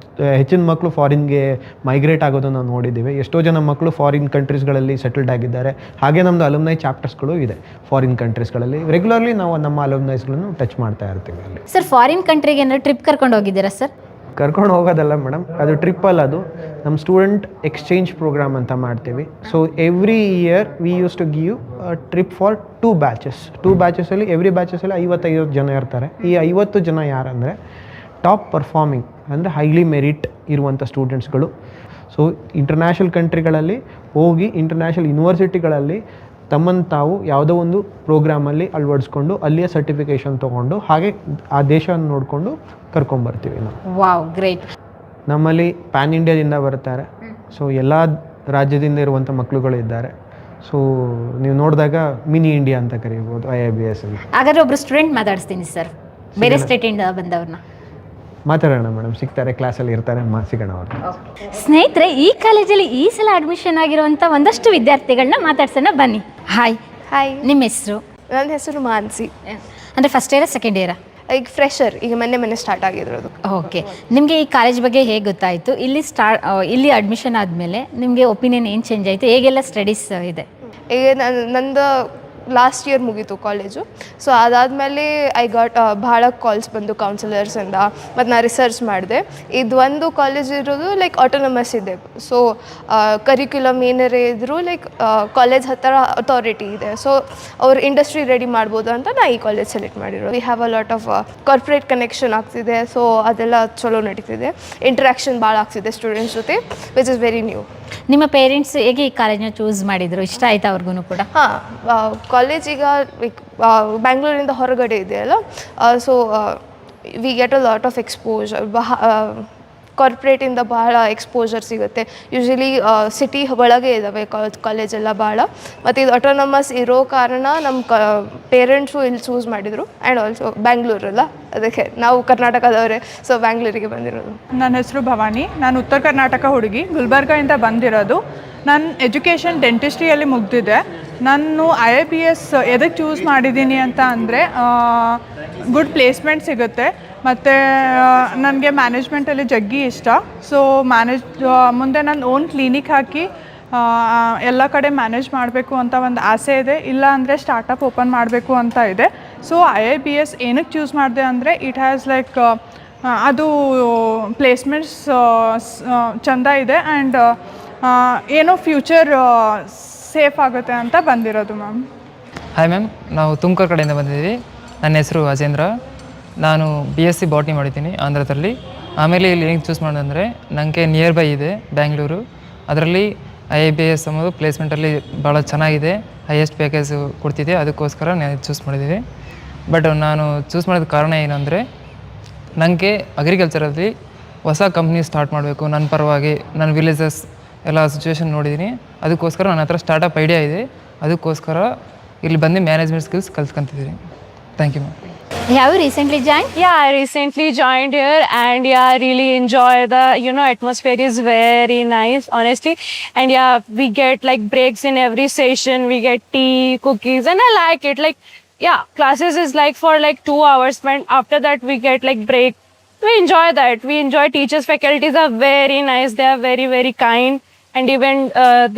ಹೆಚ್ಚಿನ ಮಕ್ಕಳು ಫಾರಿನ್ಗೆ ಮೈಗ್ರೇಟ್ ಆಗೋದನ್ನು ನಾವು ನೋಡಿದ್ದೀವಿ. ಎಷ್ಟೋ ಜನ ಮಕ್ಕಳು ಫಾರಿನ್ ಕಂಟ್ರೀಸ್ಗಳಲ್ಲಿ ಸೆಟಲ್ಡ್ ಆಗಿದ್ದಾರೆ. ಹಾಗೆ ನಮ್ಮದು ಅಲುಮ್ನೈ ಚಾಪ್ಟರ್ಸ್ಗಳು ಇದೆ ಫಾರಿನ್ ಕಂಟ್ರೀಸ್ಗಳಲ್ಲಿ. ರೆಗ್ಯುಲರ್ಲಿ ನಾವು ನಮ್ಮ ಅಲುಮ್ನೈಸ್ಗಳನ್ನು ಟಚ್ ಮಾಡ್ತಾ ಇರ್ತೀವಿ ಅಲ್ಲಿ. ಸರ್ ಫಾರಿನ್ ಕಂಟ್ರಿಗೆ ಏನಾದ್ರು ಟ್ರಿಪ್ ಕರ್ಕೊಂಡು ಹೋಗಿದ್ದೀರಾ ಸರ್? ಕರ್ಕೊಂಡು ಹೋಗೋದಲ್ಲ ಮೇಡಮ್, ಅದು ಟ್ರಿಪ್ಪಲ್ಲಿ ಅದು ನಮ್ಮ ಸ್ಟೂಡೆಂಟ್ ಎಕ್ಸ್ಚೇಂಜ್ ಪ್ರೋಗ್ರಾಮ್ ಅಂತ ಮಾಡ್ತೀವಿ. So every year we use to give trip for 2 ಬ್ಯಾಚಸ್ಸಲ್ಲಿ ಎವ್ರಿ ಬ್ಯಾಚಸ್ಸಲ್ಲಿ 50 ಜನ ಇರ್ತಾರೆ. ಈ 50 ಜನ ಯಾರಂದರೆ ಟಾಪ್ ಪರ್ಫಾರ್ಮಿಂಗ್ ಅಂದರೆ ಹೈಲಿ ಮೆರಿಟ್ ಇರುವಂಥ ಸ್ಟೂಡೆಂಟ್ಸ್ಗಳು. ಸೊ ಇಂಟರ್ನ್ಯಾಷನಲ್ ಕಂಟ್ರಿಗಳಲ್ಲಿ ಹೋಗಿ ಇಂಟರ್ನ್ಯಾಷನಲ್ ಯೂನಿವರ್ಸಿಟಿಗಳಲ್ಲಿ ತಮ್ಮನ್ನು ತಾವು ಯಾವುದೋ ಒಂದು ಪ್ರೋಗ್ರಾಮಲ್ಲಿ ಅಳವಡಿಸ್ಕೊಂಡು ಅಲ್ಲಿಯ ಸರ್ಟಿಫಿಕೇಷನ್ ತೊಗೊಂಡು ಹಾಗೆ ಆ ದೇಶವನ್ನು ನೋಡಿಕೊಂಡು ಕರ್ಕೊಂಬರ್ತೀವಿ ನಾವು. Wow, great. ನಮ್ಮಲ್ಲಿ ಪ್ಯಾನ್ ಇಂಡಿಯಾದಿಂದ ಬರ್ತಾರೆ. ಸೊ ಎಲ್ಲ ರಾಜ್ಯದಿಂದ ಇರುವಂಥ ಮಕ್ಕಳುಗಳು ಇದ್ದಾರೆ. ಸೊ ನೀವು ನೋಡಿದಾಗ ಮಿನಿ ಇಂಡಿಯಾ ಅಂತ ಕರೀಬೋದು IIBS ಅಲ್ಲಿ. ಹಾಗಾದ್ರೆ ಒಬ್ರು ಸ್ಟೂಡೆಂಟ್ ಮಾತಾಡಿಸ್ತೀನಿ ಸರ್, ಬೇರೆ ಸ್ಟೇಟಿಂದ ಬಂದವ್ರನ್ನ. ಮಾತಾಡೋಣ ಮೇಡಮ್, ಸಿಗ್ತಾರೆ, ಕ್ಲಾಸಲ್ಲಿ ಇರ್ತಾರೆ, ಸಿಗೋಣ ಅವ್ರು. ಸ್ನೇಹಿತರೆ, ಈ ಕಾಲೇಜಲ್ಲಿ ಈ ಸಲ ಅಡ್ಮಿಷನ್ ಆಗಿರುವಂಥ ಒಂದಷ್ಟು ವಿದ್ಯಾರ್ಥಿಗಳನ್ನ ಮಾತಾಡ್ಸೋಣ ಬನ್ನಿ. ಹಾಯ್. ಹಾಯ್, ನಿಮ್ಮ ಹೆಸರು? ನನ್ನ ಹೆಸರು ಮಾನ್ಸಿ. ಅಂದರೆ ಫಸ್ಟ್ ಇಯರಾ ಸೆಕೆಂಡ್ ಇಯರಾ? ಈಗ ಫ್ರೆಷರ್, ಈಗ ಮೊನ್ನೆ ಸ್ಟಾರ್ಟ್ ಆಗಿರೋದು. ಓಕೆ. ನಿಮಗೆ ಈ ಕಾಲೇಜ್ ಬಗ್ಗೆ ಹೇಗೆ ಗೊತ್ತಾಯಿತು? ಇಲ್ಲಿ ಅಡ್ಮಿಷನ್ ಆದಮೇಲೆ ನಿಮಗೆ ಒಪಿನಿಯನ್ ಏನು ಚೇಂಜ್ ಆಯಿತು? ಹೇಗೆಲ್ಲ ಸ್ಟಡೀಸ್ ಇದೆ? ಈಗ ನಂದು ಲಾಸ್ಟ್ ಇಯರ್ ಮುಗೀತು ಕಾಲೇಜು. ಸೊ ಅದಾದಮೇಲೆ ಐ ಗಾಟ್ ಭಾಳ ಕಾಲ್ಸ್ ಬಂದು ಕೌನ್ಸಿಲರ್ಸಿಂದ, ಮತ್ತು ನಾನು ರಿಸರ್ಚ್ ಮಾಡಿದೆ. ಇದು ಒಂದು ಕಾಲೇಜ್ ಇರೋದು ಲೈಕ್ ಆಟೋನಮಸ್ ಇದೆ. ಸೊ ಕರಿಕ್ಯುಲಮ್ ಏನಾರೇ ಇದ್ದರೂ ಲೈಕ್ ಕಾಲೇಜ್ ಹತ್ತಿರ ಅಥಾರಿಟಿ ಇದೆ. ಸೊ ಅವ್ರು ಇಂಡಸ್ಟ್ರಿ ರೆಡಿ ಮಾಡ್ಬೋದು ಅಂತ ನಾ ಈ ಕಾಲೇಜ್ ಸೆಲೆಕ್ಟ್ ಮಾಡಿರೋದು. We have a lot of corporate connection ಆಗ್ತಿದೆ. ಸೊ ಅದೆಲ್ಲ ಚಲೋ ನಡೀತಿದೆ. ಇಂಟ್ರಾಕ್ಷನ್ ಭಾಳ ಆಗ್ತಿದೆ ಸ್ಟೂಡೆಂಟ್ಸ್ ಜೊತೆ, ವಿಚ್ ಇಸ್ ವೆರಿ ನ್ಯೂ. ನಿಮ್ಮ ಪೇರೆಂಟ್ಸ್ ಹೇಗೆ ಈ ಕಾಲೇಜ್ನ ಚೂಸ್ ಮಾಡಿದ್ರು? ಇಷ್ಟ ಆಯ್ತಾ ಅವ್ರಿಗೂ ಕೂಡ? ಹಾಂ, ಕಾಲೇಜ್ ಈಗ ಬ್ಯಾಂಗ್ಳೂರಿಂದ ಹೊರಗಡೆ ಇದೆಯಲ್ಲ. So we get a lot of exposure. ಕಾರ್ಪೊರೇಟಿಂದ ಭಾಳ ಎಕ್ಸ್ಪೋಜರ್ ಸಿಗುತ್ತೆ. ಯೂಶ್ವಲಿ ಸಿಟಿ ಒಳಗೆ ಇದ್ದಾವೆ ಕಾಲೇಜೆಲ್ಲ ಭಾಳ. ಮತ್ತು ಇದು ಆಟೋನಮಸ್ ಇರೋ ಕಾರಣ ನಮ್ಮ ಪೇರೆಂಟ್ಸು ಇಲ್ಲಿ ಚೂಸ್ ಮಾಡಿದರು. ಆ್ಯಂಡ್ ಆಲ್ಸೋ ಬ್ಯಾಂಗ್ಳೂರಲ್ಲ, ಅದಕ್ಕೆ ನಾವು ಕರ್ನಾಟಕದವರೇ, ಸೊ ಬ್ಯಾಂಗ್ಳೂರಿಗೆ ಬಂದಿರೋದು. ನನ್ನ ಹೆಸರು ಭವಾನಿ. ನಾನು ಉತ್ತರ ಕರ್ನಾಟಕ ಹುಡುಗಿ, ಗುಲ್ಬರ್ಗಾಯಿಂದ ಬಂದಿರೋದು. ನನ್ನ ಎಜುಕೇಷನ್ ಡೆಂಟಿಸ್ಟ್ರಿಯಲ್ಲಿ ಮುಗ್ದಿದೆ. ನಾನು IIBS ಎದಕ್ಕೆ ಚೂಸ್ ಮಾಡಿದ್ದೀನಿ ಅಂತ ಅಂದರೆ ಗುಡ್ ಪ್ಲೇಸ್ಮೆಂಟ್ ಸಿಗುತ್ತೆ, ಮತ್ತು ನನಗೆ ಮ್ಯಾನೇಜ್ಮೆಂಟಲ್ಲಿ ಜಗ್ಗಿ ಇಷ್ಟ. ಸೊ ಮುಂದೆ ನಾನು ಓನ್ ಕ್ಲಿನಿಕ್ ಹಾಕಿ ಎಲ್ಲ ಕಡೆ ಮ್ಯಾನೇಜ್ ಮಾಡಬೇಕು ಅಂತ ಒಂದು ಆಸೆ ಇದೆ. ಇಲ್ಲ ಅಂದರೆ ಸ್ಟಾರ್ಟಪ್ ಓಪನ್ ಮಾಡಬೇಕು ಅಂತ ಇದೆ. ಸೊ IIBS ಏನಕ್ಕೆ ಚೂಸ್ ಮಾಡಿದೆ ಅಂದರೆ ಇಟ್ ಹ್ಯಾಸ್ ಲೈಕ್ ಅದು ಪ್ಲೇಸ್ಮೆಂಟ್ಸ್ ಚೆಂದ ಇದೆ, ಆ್ಯಂಡ್ ಏನೋ ಫ್ಯೂಚರ್ ಸೇಫ್ ಆಗುತ್ತೆ ಅಂತ ಬಂದಿರೋದು ಮ್ಯಾಮ್. ಹಾಯ್ ಮ್ಯಾಮ್, ನಾವು ತುಮಕೂರು ಕಡೆಯಿಂದ ಬಂದಿದ್ದೀವಿ. ನನ್ನ ಹೆಸರು ಅಜೇಂದ್ರ. ನಾನು BSc ಬಾಟ್ನಿ ಮಾಡಿದ್ದೀನಿ ಆಂಧ್ರದಲ್ಲಿ. ಆಮೇಲೆ ಇಲ್ಲಿ ಏನಕ್ಕೆ ಚೂಸ್ ಮಾಡೋದಂದರೆ ನನಗೆ ನಿಯರ್ ಬೈ ಇದೆ ಬ್ಯಾಂಗ್ಳೂರು. ಅದರಲ್ಲಿ IIBS ಅನ್ನೋದು ಪ್ಲೇಸ್ಮೆಂಟಲ್ಲಿ ಭಾಳ ಚೆನ್ನಾಗಿದೆ, ಹೈಯೆಸ್ಟ್ ಪ್ಯಾಕೇಜ್ ಕೊಡ್ತಿದೆ. ಅದಕ್ಕೋಸ್ಕರ ನಾನು ಚೂಸ್ ಮಾಡಿದ್ದೀವಿ. ಬಟ್ ನಾನು ಚೂಸ್ ಮಾಡಿದ ಕಾರಣ ಏನಂದರೆ ನನಗೆ ಅಗ್ರಿಕಲ್ಚರಲ್ಲಿ ಹೊಸ ಕಂಪ್ನಿ ಸ್ಟಾರ್ಟ್ ಮಾಡಬೇಕು ನನ್ನ ಪರವಾಗಿ. ನನ್ನ ವಿಲೇಜಸ್ ಎಲ್ಲ ಸಿಚುವೇಶನ್ ನೋಡಿದ್ದೀನಿ. ಅದಕ್ಕೋಸ್ಕರ ನನ್ನ ಹತ್ರ ಸ್ಟಾರ್ಟಪ್ ಐಡಿಯಾ ಇದೆ. ಅದಕ್ಕೋಸ್ಕರ ಇಲ್ಲಿ ಬಂದು ಮ್ಯಾನೇಜ್ಮೆಂಟ್ ಸ್ಕಿಲ್ಸ್ ಕಲ್ತ್ಕೊಂತಿದ್ದೀನಿ. Thank you ma'am. Have you recently joined? Yeah, I recently joined here, and yeah, I really enjoy the atmosphere is very nice, honestly. And yeah, we get like breaks in every session. We get tea, cookies, and I like it. Like yeah, classes is like for like 2 hours, but after that we get like break. We enjoy that. We enjoy teachers. Faculties are very nice. They are very, very kind, and even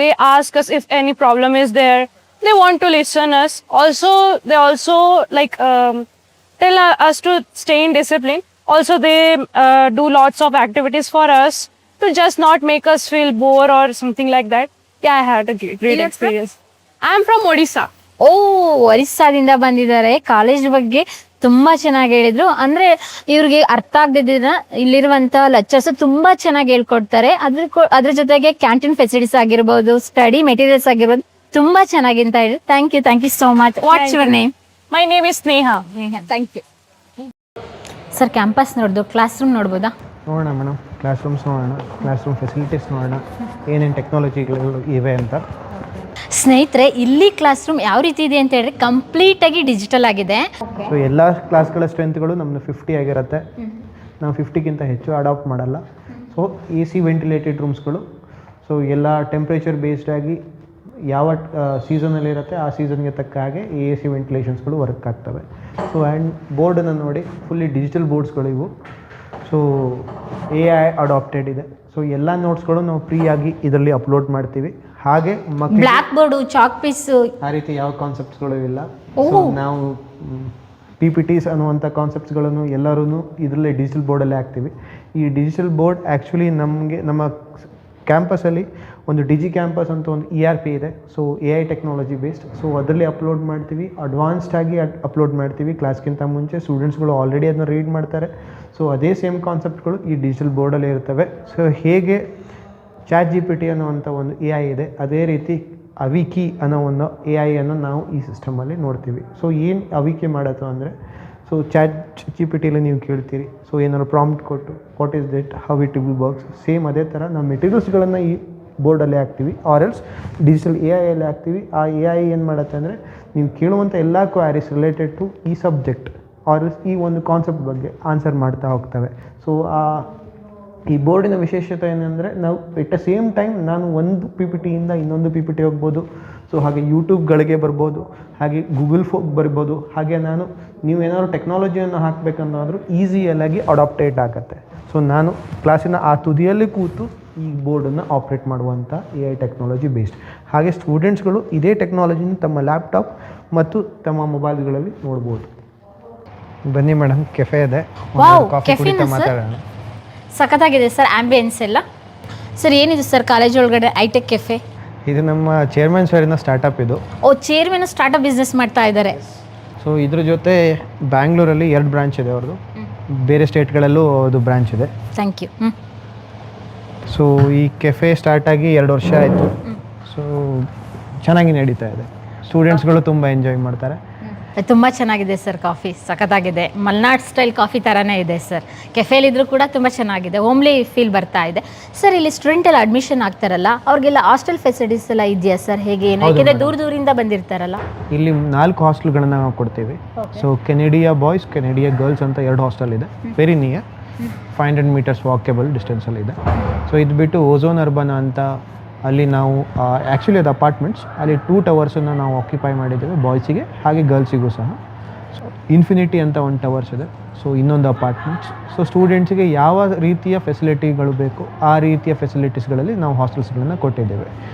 they ask us if any problem is there. They want to listen us. Also, they also like tell us to stay in discipline. Also, they do lots of activities for us to just not make us feel bored or something like that. Yeah, I had a great experience. I'm from Odisha. ಓ, ಒರಿಸ್ಸಾದಿಂದ ಬಂದಿದ್ದಾರೆ. College ಬಗ್ಗೆ ತುಂಬಾ ಚೆನ್ನಾಗಿ ಹೇಳಿದ್ರು. ಅಂದ್ರೆ ಇವ್ರಿಗೆ ಅರ್ಥ ಆಗದಿದ್ದ ಇಲ್ಲಿರುವಂತ lectures ತುಂಬಾ ಚೆನ್ನಾಗಿ ಹೇಳ್ಕೊಡ್ತಾರೆ. ಅದ್ರ ಜೊತೆಗೆ ಕ್ಯಾಂಟೀನ್ ಫೆಸಿಲಿಟೀಸ್ ಆಗಿರ್ಬೋದು, ಸ್ಟಡಿ ಮೆಟೀರಿಯಲ್ಸ್ ಆಗಿರ್ಬೋದು, ತುಂಬಾ ಚೆನ್ನಾಗಿ ಅಂತ ಹೇಳಿ. Thank you so much. What's your name? My name is Sneha. Thank you sir. Campus ನೋಡ್ದು, ಕ್ಲಾಸ್ ರೂಮ್ ನೋಡ್ಬೋದಾ? ನೋಡೋಣ ಮೇಡಮ್, ಕ್ಲಾಸ್ ರೂಮ್ಸ್ ನೋಡೋಣ, ಕ್ಲಾಸ್ ರೂಮ್ ಫೆಸಿಲಿಟೀಸ್ ನೋಡೋಣ, ಏನೇನು ಟೆಕ್ನಾಲಜಿಗಳು ಇವೆ ಅಂತ. ಸ್ನೇಹಿತರೆ, ಇಲ್ಲಿ ಕ್ಲಾಸ್ ರೂಮ್ ಯಾವ ರೀತಿ ಇದೆ ಅಂತ ಹೇಳಿದ್ರೆ ಕಂಪ್ಲೀಟ್ ಆಗಿ ಡಿಜಿಟಲ್ ಆಗಿದೆ. ಸೊ ಎಲ್ಲ ಕ್ಲಾಸ್ಗಳ ಸ್ಟ್ರೆಂತ್ಗಳು ನಮ್ಮದು 50 ಆಗಿರುತ್ತೆ. ನಾವು 50ಗಿಂತ ಹೆಚ್ಚು ಅಡಾಪ್ಟ್ ಮಾಡಲ್ಲ. ಸೊ AC ವೆಂಟಿಲೇಟೆಡ್ ರೂಮ್ಸ್ಗಳು. ಸೊ ಎಲ್ಲ ಟೆಂಪ್ರೇಚರ್ ಬೇಸ್ಡ್ ಆಗಿ ಯಾವ ಸೀಸನಲ್ಲಿರುತ್ತೆ ಆ ಸೀಸನ್ಗೆ ತಕ್ಕ ಹಾಗೆ ಈ AC ವೆಂಟಿಲೇಷನ್ಸ್ಗಳು ವರ್ಕ್ ಆಗ್ತವೆ. ಸೊ ಆ್ಯಂಡ್ ಬೋರ್ಡನ್ನು ನೋಡಿ, ಫುಲ್ಲಿ ಡಿಜಿಟಲ್ ಬೋರ್ಡ್ಸ್ಗಳು ಇವು. ಸೊ AI ಅಡಾಪ್ಟೆಡ್ ಇದೆ. ಸೊ ಎಲ್ಲ ನೋಟ್ಸ್ಗಳು ನಾವು ಫ್ರೀಯಾಗಿ ಇದರಲ್ಲಿ ಅಪ್ಲೋಡ್ ಮಾಡ್ತೀವಿ. ಹಾಗೆ ಬ್ಲ್ಯಾಕ್ ಬೋರ್ಡು, ಚಾಕ್ ಪೀಸು, ಆ ರೀತಿ ಯಾವ ಕಾನ್ಸೆಪ್ಟ್ಸ್ಗಳು ಇಲ್ಲ. ಸೊ ನಾವು PPTs ಅನ್ನುವಂಥ ಕಾನ್ಸೆಪ್ಟ್ಸ್ಗಳನ್ನು ಎಲ್ಲರೂ ಇದರಲ್ಲೇ ಡಿಜಿಟಲ್ ಬೋರ್ಡಲ್ಲೇ ಹಾಕ್ತೀವಿ. ಈ ಡಿಜಿಟಲ್ ಬೋರ್ಡ್ ಆ್ಯಕ್ಚುಲಿ ನಮಗೆ ನಮ್ಮ ಕ್ಯಾಂಪಸಲ್ಲಿ ಒಂದು ಡಿಜಿ ಕ್ಯಾಂಪಸ್ ಅಂತ ಒಂದು ERP ಇದೆ. So AI technology based. So ಅದರಲ್ಲಿ ಅಪ್ಲೋಡ್ ಮಾಡ್ತೀವಿ, ಅಡ್ವಾನ್ಸ್ಡಾಗಿ ಅಪ್ಲೋಡ್ ಮಾಡ್ತೀವಿ. ಕ್ಲಾಸ್ಗಿಂತ ಮುಂಚೆ ಸ್ಟೂಡೆಂಟ್ಸ್ಗಳು ಆಲ್ರೆಡಿ ಅದನ್ನ ರೀಡ್ ಮಾಡ್ತಾರೆ. ಸೊ ಅದೇ ಸೇಮ್ ಕಾನ್ಸೆಪ್ಟ್ಗಳು ಈ ಡಿಜಿಟಲ್ ಬೋರ್ಡಲ್ಲೇ ಇರ್ತವೆ. ಸೊ ಹೇಗೆ ChatGPT ಅನ್ನುವಂಥ ಒಂದು AI ಇದೆ, ಅದೇ ರೀತಿ ಅವಿಕಿ ಅನ್ನೋ ಒಂದು AI ಅನ್ನು ನಾವು ಈ ಸಿಸ್ಟಮಲ್ಲಿ ನೋಡ್ತೀವಿ. ಸೊ ಏನು ಅವಿಕಿ ಮಾಡೋದು ಅಂದರೆ, ಸೊ ChatGPTಲಿ ನೀವು ಕೇಳ್ತೀರಿ, ಸೊ ಏನಾದ್ರು ಪ್ರಾಂಪ್ಟ್ ಕೊಟ್ಟು what is it, how it will works, same ಅದೇ ಥರ ನಾವು ಮೆಟೀರಿಯಲ್ಸ್ಗಳನ್ನು ಈ ಬೋರ್ಡಲ್ಲೇ ಹಾಕ್ತೀವಿ, ಆರ್ ಎಲ್ಸ್ ಡಿಜಿಟಲ್ AI ಹಾಕ್ತೀವಿ. ಆ AI ಏನು ಮಾಡುತ್ತೆ ಅಂದರೆ, ನೀವು ಕೇಳುವಂಥ ಎಲ್ಲ ಕ್ವಾರೀಸ್ ರಿಲೇಟೆಡ್ ಟು ಈ ಸಬ್ಜೆಕ್ಟ್ ಆರ್ ಎಲ್ಸ್ ಈ ಒಂದು ಕಾನ್ಸೆಪ್ಟ್ ಬಗ್ಗೆ ಆನ್ಸರ್ ಮಾಡ್ತಾ ಹೋಗ್ತವೆ. ಸೊ ಈ ಬೋರ್ಡಿನ ವಿಶೇಷತೆ ಏನಂದರೆ, ನಾವು ಎಟ್ ಅ ಸೇಮ್ ಟೈಮ್ ನಾನು ಒಂದು PPT ಇಂದ ಇನ್ನೊಂದು PPT ಹೋಗ್ಬೋದು. ಸೊ ಹಾಗೆ ಯೂಟ್ಯೂಬ್ಗಳಿಗೆ ಬರ್ಬೋದು, ಹಾಗೆ ಗೂಗಲ್ ಬರ್ಬೋದು. ಹಾಗೆ ನೀವು ಏನಾದ್ರು ಟೆಕ್ನಾಲಜಿಯನ್ನು ಹಾಕಬೇಕನ್ನೋದ್ರೂ ಈಸಿಯಲ್ಲಾಗಿ ಅಡಾಪ್ಟೇಟ್ ಆಗುತ್ತೆ. ಸೊ ನಾನು ಕ್ಲಾಸಿನ ಆ ತುದಿಯಲ್ಲಿ ಕೂತು ಈ ಬೋರ್ಡನ್ನು ಆಪ್ರೇಟ್ ಮಾಡುವಂಥ AI ಟೆಕ್ನಾಲಜಿ ಬೇಸ್ಡ್. ಹಾಗೆ ಸ್ಟೂಡೆಂಟ್ಸ್ಗಳು ಇದೇ ಟೆಕ್ನಾಲಜಿನ ತಮ್ಮ ಲ್ಯಾಪ್ಟಾಪ್ ಮತ್ತು ತಮ್ಮ ಮೊಬೈಲ್ಗಳಲ್ಲಿ ನೋಡ್ಬೋದು. ಬನ್ನಿ ಮೇಡಮ್, ಕೆಫೆ ಇದೆ, ವಾವ್, ಕಾಫಿ ಕೆಫೆನಾ ಕುಡಿತಾ ಸರ್? ಮಾತಾಡೋಣ. ಸಖತ್ತಾಗಿದೆ ಸರ್ ಆಂಬಿಯನ್ಸ್ ಎಲ್ಲ. ಸರ್ ಏನಿದೆ ಸರ್ ಕಾಲೇಜ್ ಒಳಗಡೆ ಐಟೆಕ್ ಕೆಫೆ? ಇದು ನಮ್ಮ ಚೇರ್ಮನ್ ಸರಿನ ಸ್ಟಾರ್ಟಪ್ ಇದು. ಓ, ಚೇರ್ಮನ್ ಸ್ಟಾರ್ಟಪ್ ಬಿಸ್ನೆಸ್ ಮಾಡ್ತಾ ಇದ್ದಾರೆ. ಸೊ ಇದ್ರ ಜೊತೆ ಬ್ಯಾಂಗ್ಳೂರಲ್ಲಿ 2 ಬ್ರಾಂಚ್ ಇದೆ ಅವ್ರದ್ದು, ಬೇರೆ ಸ್ಟೇಟ್ಗಳಲ್ಲೂ ಅದು ಬ್ರಾಂಚ್ ಇದೆ. Thank you. ಸೊ ಈ ಕೆಫೆ ಸ್ಟಾರ್ಟ್ ಆಗಿ 2 ವರ್ಷ ಆಯಿತು. ಸೊ ಚೆನ್ನಾಗಿ ನಡೀತಾ ಇದೆ, ಸ್ಟೂಡೆಂಟ್ಸ್ಗಳು ತುಂಬ ಎಂಜಾಯ್ ಮಾಡ್ತಾರೆ. ತುಂಬ ಚೆನ್ನಾಗಿದೆ ಸರ್, ಕಾಫಿ ಸಖತ್ತಾಗಿದೆ. ಮಲ್ನಾಡ್ ಸ್ಟೈಲ್ ಕಾಫಿ ಥರನೇ ಇದೆ ಸರ್. ಕೆಫೆಲಿದ್ರೂ ಕೂಡ ತುಂಬ ಚೆನ್ನಾಗಿದೆ, ಹೋಮ್ಲಿ ಫೀಲ್ ಬರ್ತಾ ಇದೆ. ಸರ್ ಇಲ್ಲಿ ಸ್ಟೂಡೆಂಟ್ ಎಲ್ಲ ಅಡ್ಮಿಷನ್ ಆಗ್ತಾರಲ್ಲ, ಅವ್ರಿಗೆಲ್ಲ ಹಾಸ್ಟೆಲ್ ಫೆಸಿಲಿಟೀಸ್ ಎಲ್ಲ ಇದೆಯಾ ಸರ್? ಹೇಗೆ ಏನು, ಯಾಕೆಂದರೆ ದೂರದಿಂದ ಬಂದಿರ್ತಾರಲ್ಲ. ಇಲ್ಲಿ 4 ಹಾಸ್ಟೆಲ್ಗಳನ್ನ ನಾವು ಕೊಡ್ತೀವಿ. ಸೊ ಕೆನೆಡಿಯಾ ಬಾಯ್ಸ್, ಕೆನೆಡಿಯಾ ಗರ್ಲ್ಸ್ ಅಂತ 2 ಹಾಸ್ಟೆಲ್ ಇದೆ, ವೆರಿ ನಿಯರ್ 500 meters ವಾಕೇಬಲ್ ಡಿಸ್ಟೆನ್ಸಲ್ಲಿ ಇದೆ. ಸೊ ಇದು ಬಿಟ್ಟು ಓಝೋನ್ ಅರ್ಬನ್ ಅಂತ, ಅಲ್ಲಿ ನಾವು ಆ್ಯಕ್ಚುಲಿ ಅದು ಅಪಾರ್ಟ್ಮೆಂಟ್ಸ್, ಅಲ್ಲಿ 2 ಟವರ್ಸನ್ನು ನಾವು ಆಕ್ಯುಪೈ ಮಾಡಿದ್ದೇವೆ ಬಾಯ್ಸಿಗೆ ಹಾಗೆ ಗರ್ಲ್ಸಿಗೂ ಸಹ. ಸೊ ಇನ್ಫಿನಿಟಿ ಅಂತ ಒಂದು ಟವರ್ಸ್ ಇದೆ, ಸೊ ಇನ್ನೊಂದು ಅಪಾರ್ಟ್ಮೆಂಟ್ಸ್. ಸೊ ಸ್ಟೂಡೆಂಟ್ಸಿಗೆ ಯಾವ ರೀತಿಯ ಫೆಸಿಲಿಟಿಗಳು ಬೇಕು ಆ ರೀತಿಯ ಫೆಸಿಲಿಟೀಸ್ಗಳಲ್ಲಿ ನಾವು ಹಾಸ್ಟೆಲ್ಸ್ಗಳನ್ನು ಕೊಟ್ಟಿದ್ದೇವೆ.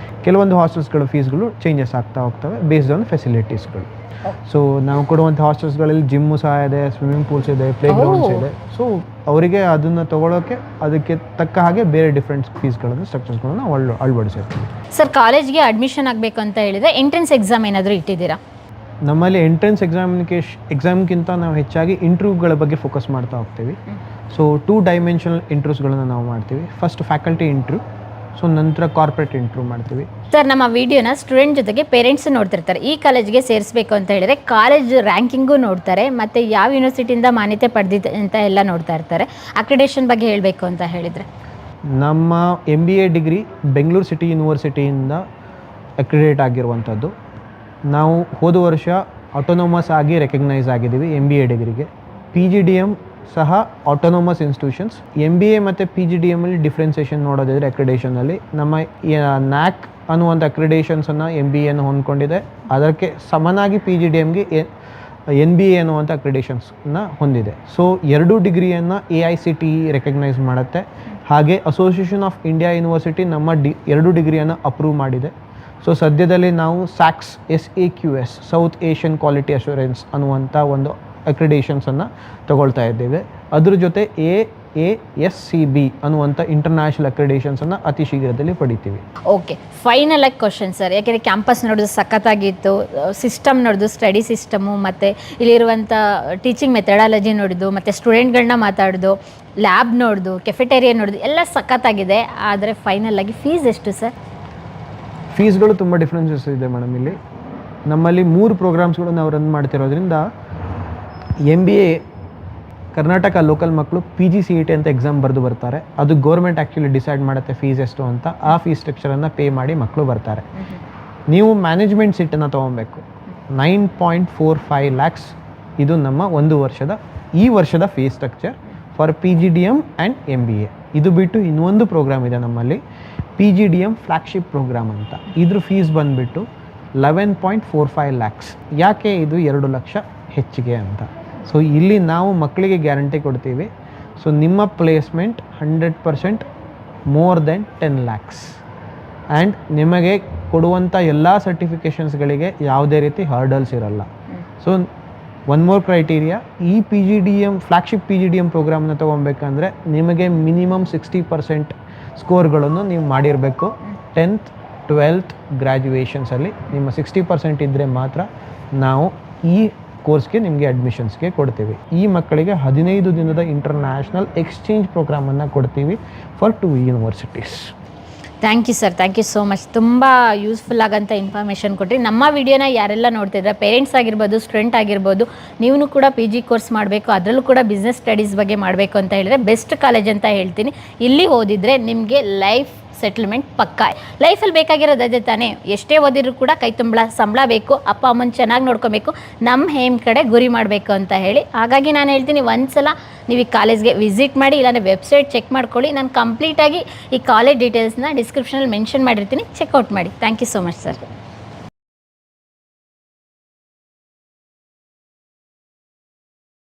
ಕೆಲವೊಂದು ಹಾಸ್ಟೆಲ್ಸ್ಗಳ ಫೀಸ್ಗಳು ಚೇಂಜಸ್ ಆಗ್ತಾ ಹೋಗ್ತವೆ ಬೇಸ್ಡ್ ಆನ್ ಫೆಸಿಲಿಟೀಸ್ಗಳು. ಸೊ ನಾವು ಕೊಡುವಂಥ ಹಾಸ್ಟೆಲ್ಸ್ಗಳಲ್ಲಿ ಜಿಮ್ಮು ಸಹ ಇದೆ, ಸ್ವಿಮ್ಮಿಂಗ್ ಪೂಲ್ಸ್ ಇದೆ, ಪ್ಲೇ ಗ್ರೌಂಡ್ಸ್ ಇದೆ. ಸೊ ಅವರಿಗೆ ಅದನ್ನು ತೊಗೊಳೋಕ್ಕೆ ಅದಕ್ಕೆ ತಕ್ಕ ಹಾಗೆ ಬೇರೆ ಡಿಫ್ರೆಂಟ್ ಫೀಸ್ಗಳನ್ನು ಸ್ಟ್ರಕ್ಚರ್ಸ್ಗಳನ್ನು ಅಳವಡಿಸಿರ್ತೀವಿ. ಸರ್ ಕಾಲೇಜ್ಗೆ ಅಡ್ಮಿಷನ್ ಆಗಬೇಕು ಅಂತ ಹೇಳಿದರೆ ಎಂಟ್ರೆನ್ಸ್ ಎಕ್ಸಾಮ್ ಏನಾದರೂ ಇಟ್ಟಿದ್ದೀರಾ? ನಮ್ಮಲ್ಲಿ ಎಂಟ್ರೆನ್ಸ್ ಎಕ್ಸಾಮ್ಗಿಂತ ನಾವು ಹೆಚ್ಚಾಗಿ ಇಂಟರ್ವ್ಯೂಗಳ ಬಗ್ಗೆ ಫೋಕಸ್ ಮಾಡ್ತಾ ಹೋಗ್ತೀವಿ. ಸೊ 2 ಡೈಮೆನ್ಷನಲ್ ಇಂಟರ್ವ್ಯೂಸ್ಗಳನ್ನು ನಾವು ಮಾಡ್ತೀವಿ. ಫಸ್ಟ್ ಫ್ಯಾಕಲ್ಟಿ ಇಂಟರ್ವ್ಯೂ, ಸೊ ನಂತರ ಕಾರ್ಪೊರೇಟ್ ಇಂಟರ್ವ್ಯೂ ಮಾಡ್ತೀವಿ. ಸರ್ ನಮ್ಮ ವಿಡಿಯೋನ ಸ್ಟೂಡೆಂಟ್ ಜೊತೆಗೆ ಪೇರೆಂಟ್ಸ್ ನೋಡ್ತಿರ್ತಾರೆ. ಈ ಕಾಲೇಜ್ಗೆ ಸೇರಿಸಬೇಕು ಅಂತ ಹೇಳಿದರೆ ಕಾಲೇಜ್ ರ್ಯಾಂಕಿಂಗು ನೋಡ್ತಾರೆ, ಮತ್ತು ಯಾವ ಯೂನಿವರ್ಸಿಟಿಯಿಂದ ಮಾನ್ಯತೆ ಪಡೆದಿದೆ ಅಂತ ಎಲ್ಲ ನೋಡ್ತಾ ಇರ್ತಾರೆ. ಅಕ್ರಿಡೇಷನ್ ಬಗ್ಗೆ ಹೇಳಬೇಕು ಅಂತ ಹೇಳಿದರೆ, ನಮ್ಮ MBA degree Bengaluru city ಯೂನಿವರ್ಸಿಟಿಯಿಂದ accredited ಆಗಿರುವಂಥದ್ದು. ನಾವು ಹೋದ ವರ್ಷ ಆಟೋನೋಮಸ್ ಆಗಿ ರೆಕಗ್ನೈಸ್ ಆಗಿದ್ದೀವಿ MBA ಡಿಗ್ರಿಗೆ. PGDM ಸಹ ಆಟೋನೋಮಸ್ ಇನ್ಸ್ಟಿಟ್ಯೂಷನ್ಸ್. MBA ಮತ್ತು PGDMಲ್ಲಿ ಡಿಫ್ರೆನ್ಸಿಯೇಷನ್ ನೋಡೋದಿದ್ರೆ ಅಕ್ರಿಡೇಷನಲ್ಲಿ ನಮ್ಮ NAC ಅನ್ನುವಂಥ ಅಕ್ರಿಡೇಷನ್ಸನ್ನು MBAನ ಹೊಂದ್ಕೊಂಡಿದೆ. ಅದಕ್ಕೆ ಸಮನಾಗಿ PGDMಗೆ NBA ಅನ್ನುವಂಥ ಅಕ್ರಿಡೇಷನ್ಸ್ನ ಹೊಂದಿದೆ. ಸೊ 2 ಡಿಗ್ರಿಯನ್ನು AICTE ರೆಕಗ್ನೈಸ್ ಮಾಡುತ್ತೆ. ಹಾಗೆ ಅಸೋಸಿಯೇಷನ್ ಆಫ್ ಇಂಡಿಯಾ ಯೂನಿವರ್ಸಿಟಿ ನಮ್ಮ 2 ಡಿಗ್ರಿಯನ್ನು ಅಪ್ರೂವ್ ಮಾಡಿದೆ. ಸೊ ಸದ್ಯದಲ್ಲಿ ನಾವು SAQS south Asian quality assurance ಅನ್ನುವಂಥ ಒಂದು ಅಕ್ರಿಡೇಷನ್ಸನ್ನು ತಗೊಳ್ತಾ ಇದ್ದೇವೆ. ಅದ್ರ ಜೊತೆ AASCB ಅನ್ನುವಂಥ ಇಂಟರ್ನ್ಯಾಷನಲ್ ಅಕ್ರಿಡೇಷನ್ಸನ್ನು ಅತಿ ಶೀಘ್ರದಲ್ಲಿ ಪಡಿತೀವಿ. ಓಕೆ, ಫೈನಲ್ ಆಗಿ ಕ್ವಶನ್ ಸರ್, ಯಾಕೆಂದರೆ ಕ್ಯಾಂಪಸ್ ನೋಡೋದು ಸಖತ್ತಾಗಿತ್ತು, ಸಿಸ್ಟಮ್ ನೋಡೋದು, ಸ್ಟಡಿ ಸಿಸ್ಟಮು, ಮತ್ತು ಇಲ್ಲಿರುವಂಥ ಟೀಚಿಂಗ್ ಮೆಥಡಾಲಜಿ ನೋಡೋದು, ಮತ್ತು ಸ್ಟೂಡೆಂಟ್ಗಳನ್ನ ಮಾತಾಡೋದು, ಲ್ಯಾಬ್ ನೋಡೋದು, ಕೆಫೆಟೇರಿಯಾ ನೋಡೋದು ಎಲ್ಲ ಸಖತ್ತಾಗಿದೆ. ಆದರೆ ಫೈನಲ್ ಆಗಿ ಫೀಸ್ ಎಷ್ಟು ಸರ್? ಫೀಸ್ಗಳು ತುಂಬ ಡಿಫ್ರೆನ್ಸಸ್ ಇದೆ ಮೇಡಮ್. ಇಲ್ಲಿ ನಮ್ಮಲ್ಲಿ 3 ಪ್ರೋಗ್ರಾಮ್ಸ್ಗಳು ನಾವು ರನ್ ಮಾಡ್ತಿರೋದ್ರಿಂದ MBA ಕರ್ನಾಟಕ ಲೋಕಲ್ ಮಕ್ಕಳು PGCET ಅಂತ ಎಕ್ಸಾಮ್ ಬರೆದು ಬರ್ತಾರೆ. ಅದು ಗೌರ್ಮೆಂಟ್ ಆ್ಯಕ್ಚುಲಿ ಡಿಸೈಡ್ ಮಾಡುತ್ತೆ ಫೀಸ್ ಎಷ್ಟು ಅಂತ. ಆ ಫೀಸ್ ಸ್ಟ್ರಕ್ಚರನ್ನು ಪೇ ಮಾಡಿ ಮಕ್ಕಳು ಬರ್ತಾರೆ. ನೀವು ಮ್ಯಾನೇಜ್ಮೆಂಟ್ ಸೀಟನ್ನು ತೊಗೊಬೇಕು, 9.45 lakhs. ಇದು ನಮ್ಮ ಈ ವರ್ಷದ fees structure for PGDM and MBA. ಇದು ಬಿಟ್ಟು ಇನ್ನೊಂದು ಪ್ರೋಗ್ರಾಮ್ ಇದೆ ನಮ್ಮಲ್ಲಿ, PGDM ಫ್ಲ್ಯಾಗ್ಶಿಪ್ ಪ್ರೋಗ್ರಾಮ್ ಅಂತ. ಇದ್ರ ಫೀಸ್ ಬಂದುಬಿಟ್ಟು 11.45 lakhs. ಯಾಕೆ ಇದು 2 ಲಕ್ಷ ಹೆಚ್ಚಿಗೆ ಅಂತ? ಸೊ ಇಲ್ಲಿ ನಾವು ಮಕ್ಕಳಿಗೆ ಗ್ಯಾರಂಟಿ ಕೊಡ್ತೀವಿ. ಸೊ ನಿಮ್ಮ placement 100% more than 10 lakhs. And ನಿಮಗೆ ಕೊಡುವಂಥ ಎಲ್ಲ ಸರ್ಟಿಫಿಕೇಷನ್ಸ್ಗಳಿಗೆ ಯಾವುದೇ ರೀತಿ ಹರ್ಡಲ್ಸ್ ಇರಲ್ಲ. ಸೊ ಒನ್ ಮೋರ್ ಕ್ರೈಟೀರಿಯಾ, ಈ PGDM ಫ್ಲ್ಯಾಗ್ಶಿಪ್ PGDM ಪ್ರೋಗ್ರಾಮ್ನ ತೊಗೊಬೇಕಂದ್ರೆ ನಿಮಗೆ ಮಿನಿಮಮ್ 60% ಸ್ಕೋರ್ಗಳನ್ನು ನೀವು ಮಾಡಿರಬೇಕು. 10th 12th ಗ್ರ್ಯಾಜುಯೇಷನ್ಸಲ್ಲಿ ನಿಮ್ಮ 60% ಇದ್ದರೆ ಮಾತ್ರ ನಾವು ಈ ಕೋರ್ಸ್ಗೆ ನಿಮಗೆ ಅಡ್ಮಿಷನ್ಸ್ಗೆ ಕೊಡ್ತೀವಿ. ಈ ಮಕ್ಕಳಿಗೆ 15 ದಿನದ ಇಂಟರ್ನ್ಯಾಷನಲ್ ಎಕ್ಸ್ಚೇಂಜ್ ಪ್ರೋಗ್ರಾಮನ್ನು ಕೊಡ್ತೀವಿ for 2 universities. Thank you sir, thank you so much. ತುಂಬ ಯೂಸ್ಫುಲ್ ಆಗಂತ ಇನ್ಫಾರ್ಮೇಷನ್ ಕೊಟ್ರಿ. ನಮ್ಮ ವಿಡಿಯೋನ ಯಾರೆಲ್ಲ ನೋಡ್ತಿದ್ರೆ ಪೇರೆಂಟ್ಸ್ ಆಗಿರ್ಬೋದು, ಸ್ಟೂಡೆಂಟ್ ಆಗಿರ್ಬೋದು, ನೀವು ಕೂಡ PG ಕೋರ್ಸ್ ಮಾಡಬೇಕು, ಅದರಲ್ಲೂ ಕೂಡ ಬಿಸ್ನೆಸ್ ಸ್ಟಡೀಸ್ ಬಗ್ಗೆ ಮಾಡಬೇಕು ಅಂತ ಹೇಳಿದ್ರೆ ಬೆಸ್ಟ್ ಕಾಲೇಜ್ ಅಂತ ಹೇಳ್ತೀನಿ. ಇಲ್ಲಿ ಓದಿದರೆ ನಿಮಗೆ ಲೈಫ್ ಸೆಟ್ಲ್ಮೆಂಟ್ ಪಕ್ಕ. ಲೈಫಲ್ಲಿ ಬೇಕಾಗಿರೋದು ಅದೇ ತಾನೇ. ಎಷ್ಟೇ ಓದಿದ್ರು ಕೂಡ ಕೈ ತುಂಬ ಸಂಬಳ ಬೇಕು, ಅಪ್ಪ ಅಮ್ಮನ ಚೆನ್ನಾಗಿ ನೋಡ್ಕೊಬೇಕು, ನಮ್ಮ ಹೇಮ್ ಕಡೆ ಗುರಿ ಮಾಡಬೇಕು ಅಂತ ಹೇಳಿ. ಹಾಗಾಗಿ ನಾನು ಹೇಳ್ತೀನಿ, ಒಂದ್ಸಲ ನೀವು ಈ ಕಾಲೇಜ್ಗೆ ವಿಸಿಟ್ ಮಾಡಿ, ಇಲ್ಲಾಂದರೆ ವೆಬ್ಸೈಟ್ ಚೆಕ್ ಮಾಡ್ಕೊಳ್ಳಿ. ನಾನು ಕಂಪ್ಲೀಟಾಗಿ ಈ ಕಾಲೇಜ್ ಡೀಟೇಲ್ಸ್ನ ಡಿಸ್ಕ್ರಿಪ್ಷನಲ್ಲಿ ಮೆನ್ಷನ್ ಮಾಡಿರ್ತೀನಿ, ಚೆಕ್ಔಟ್ ಮಾಡಿ. Thank you so much sir.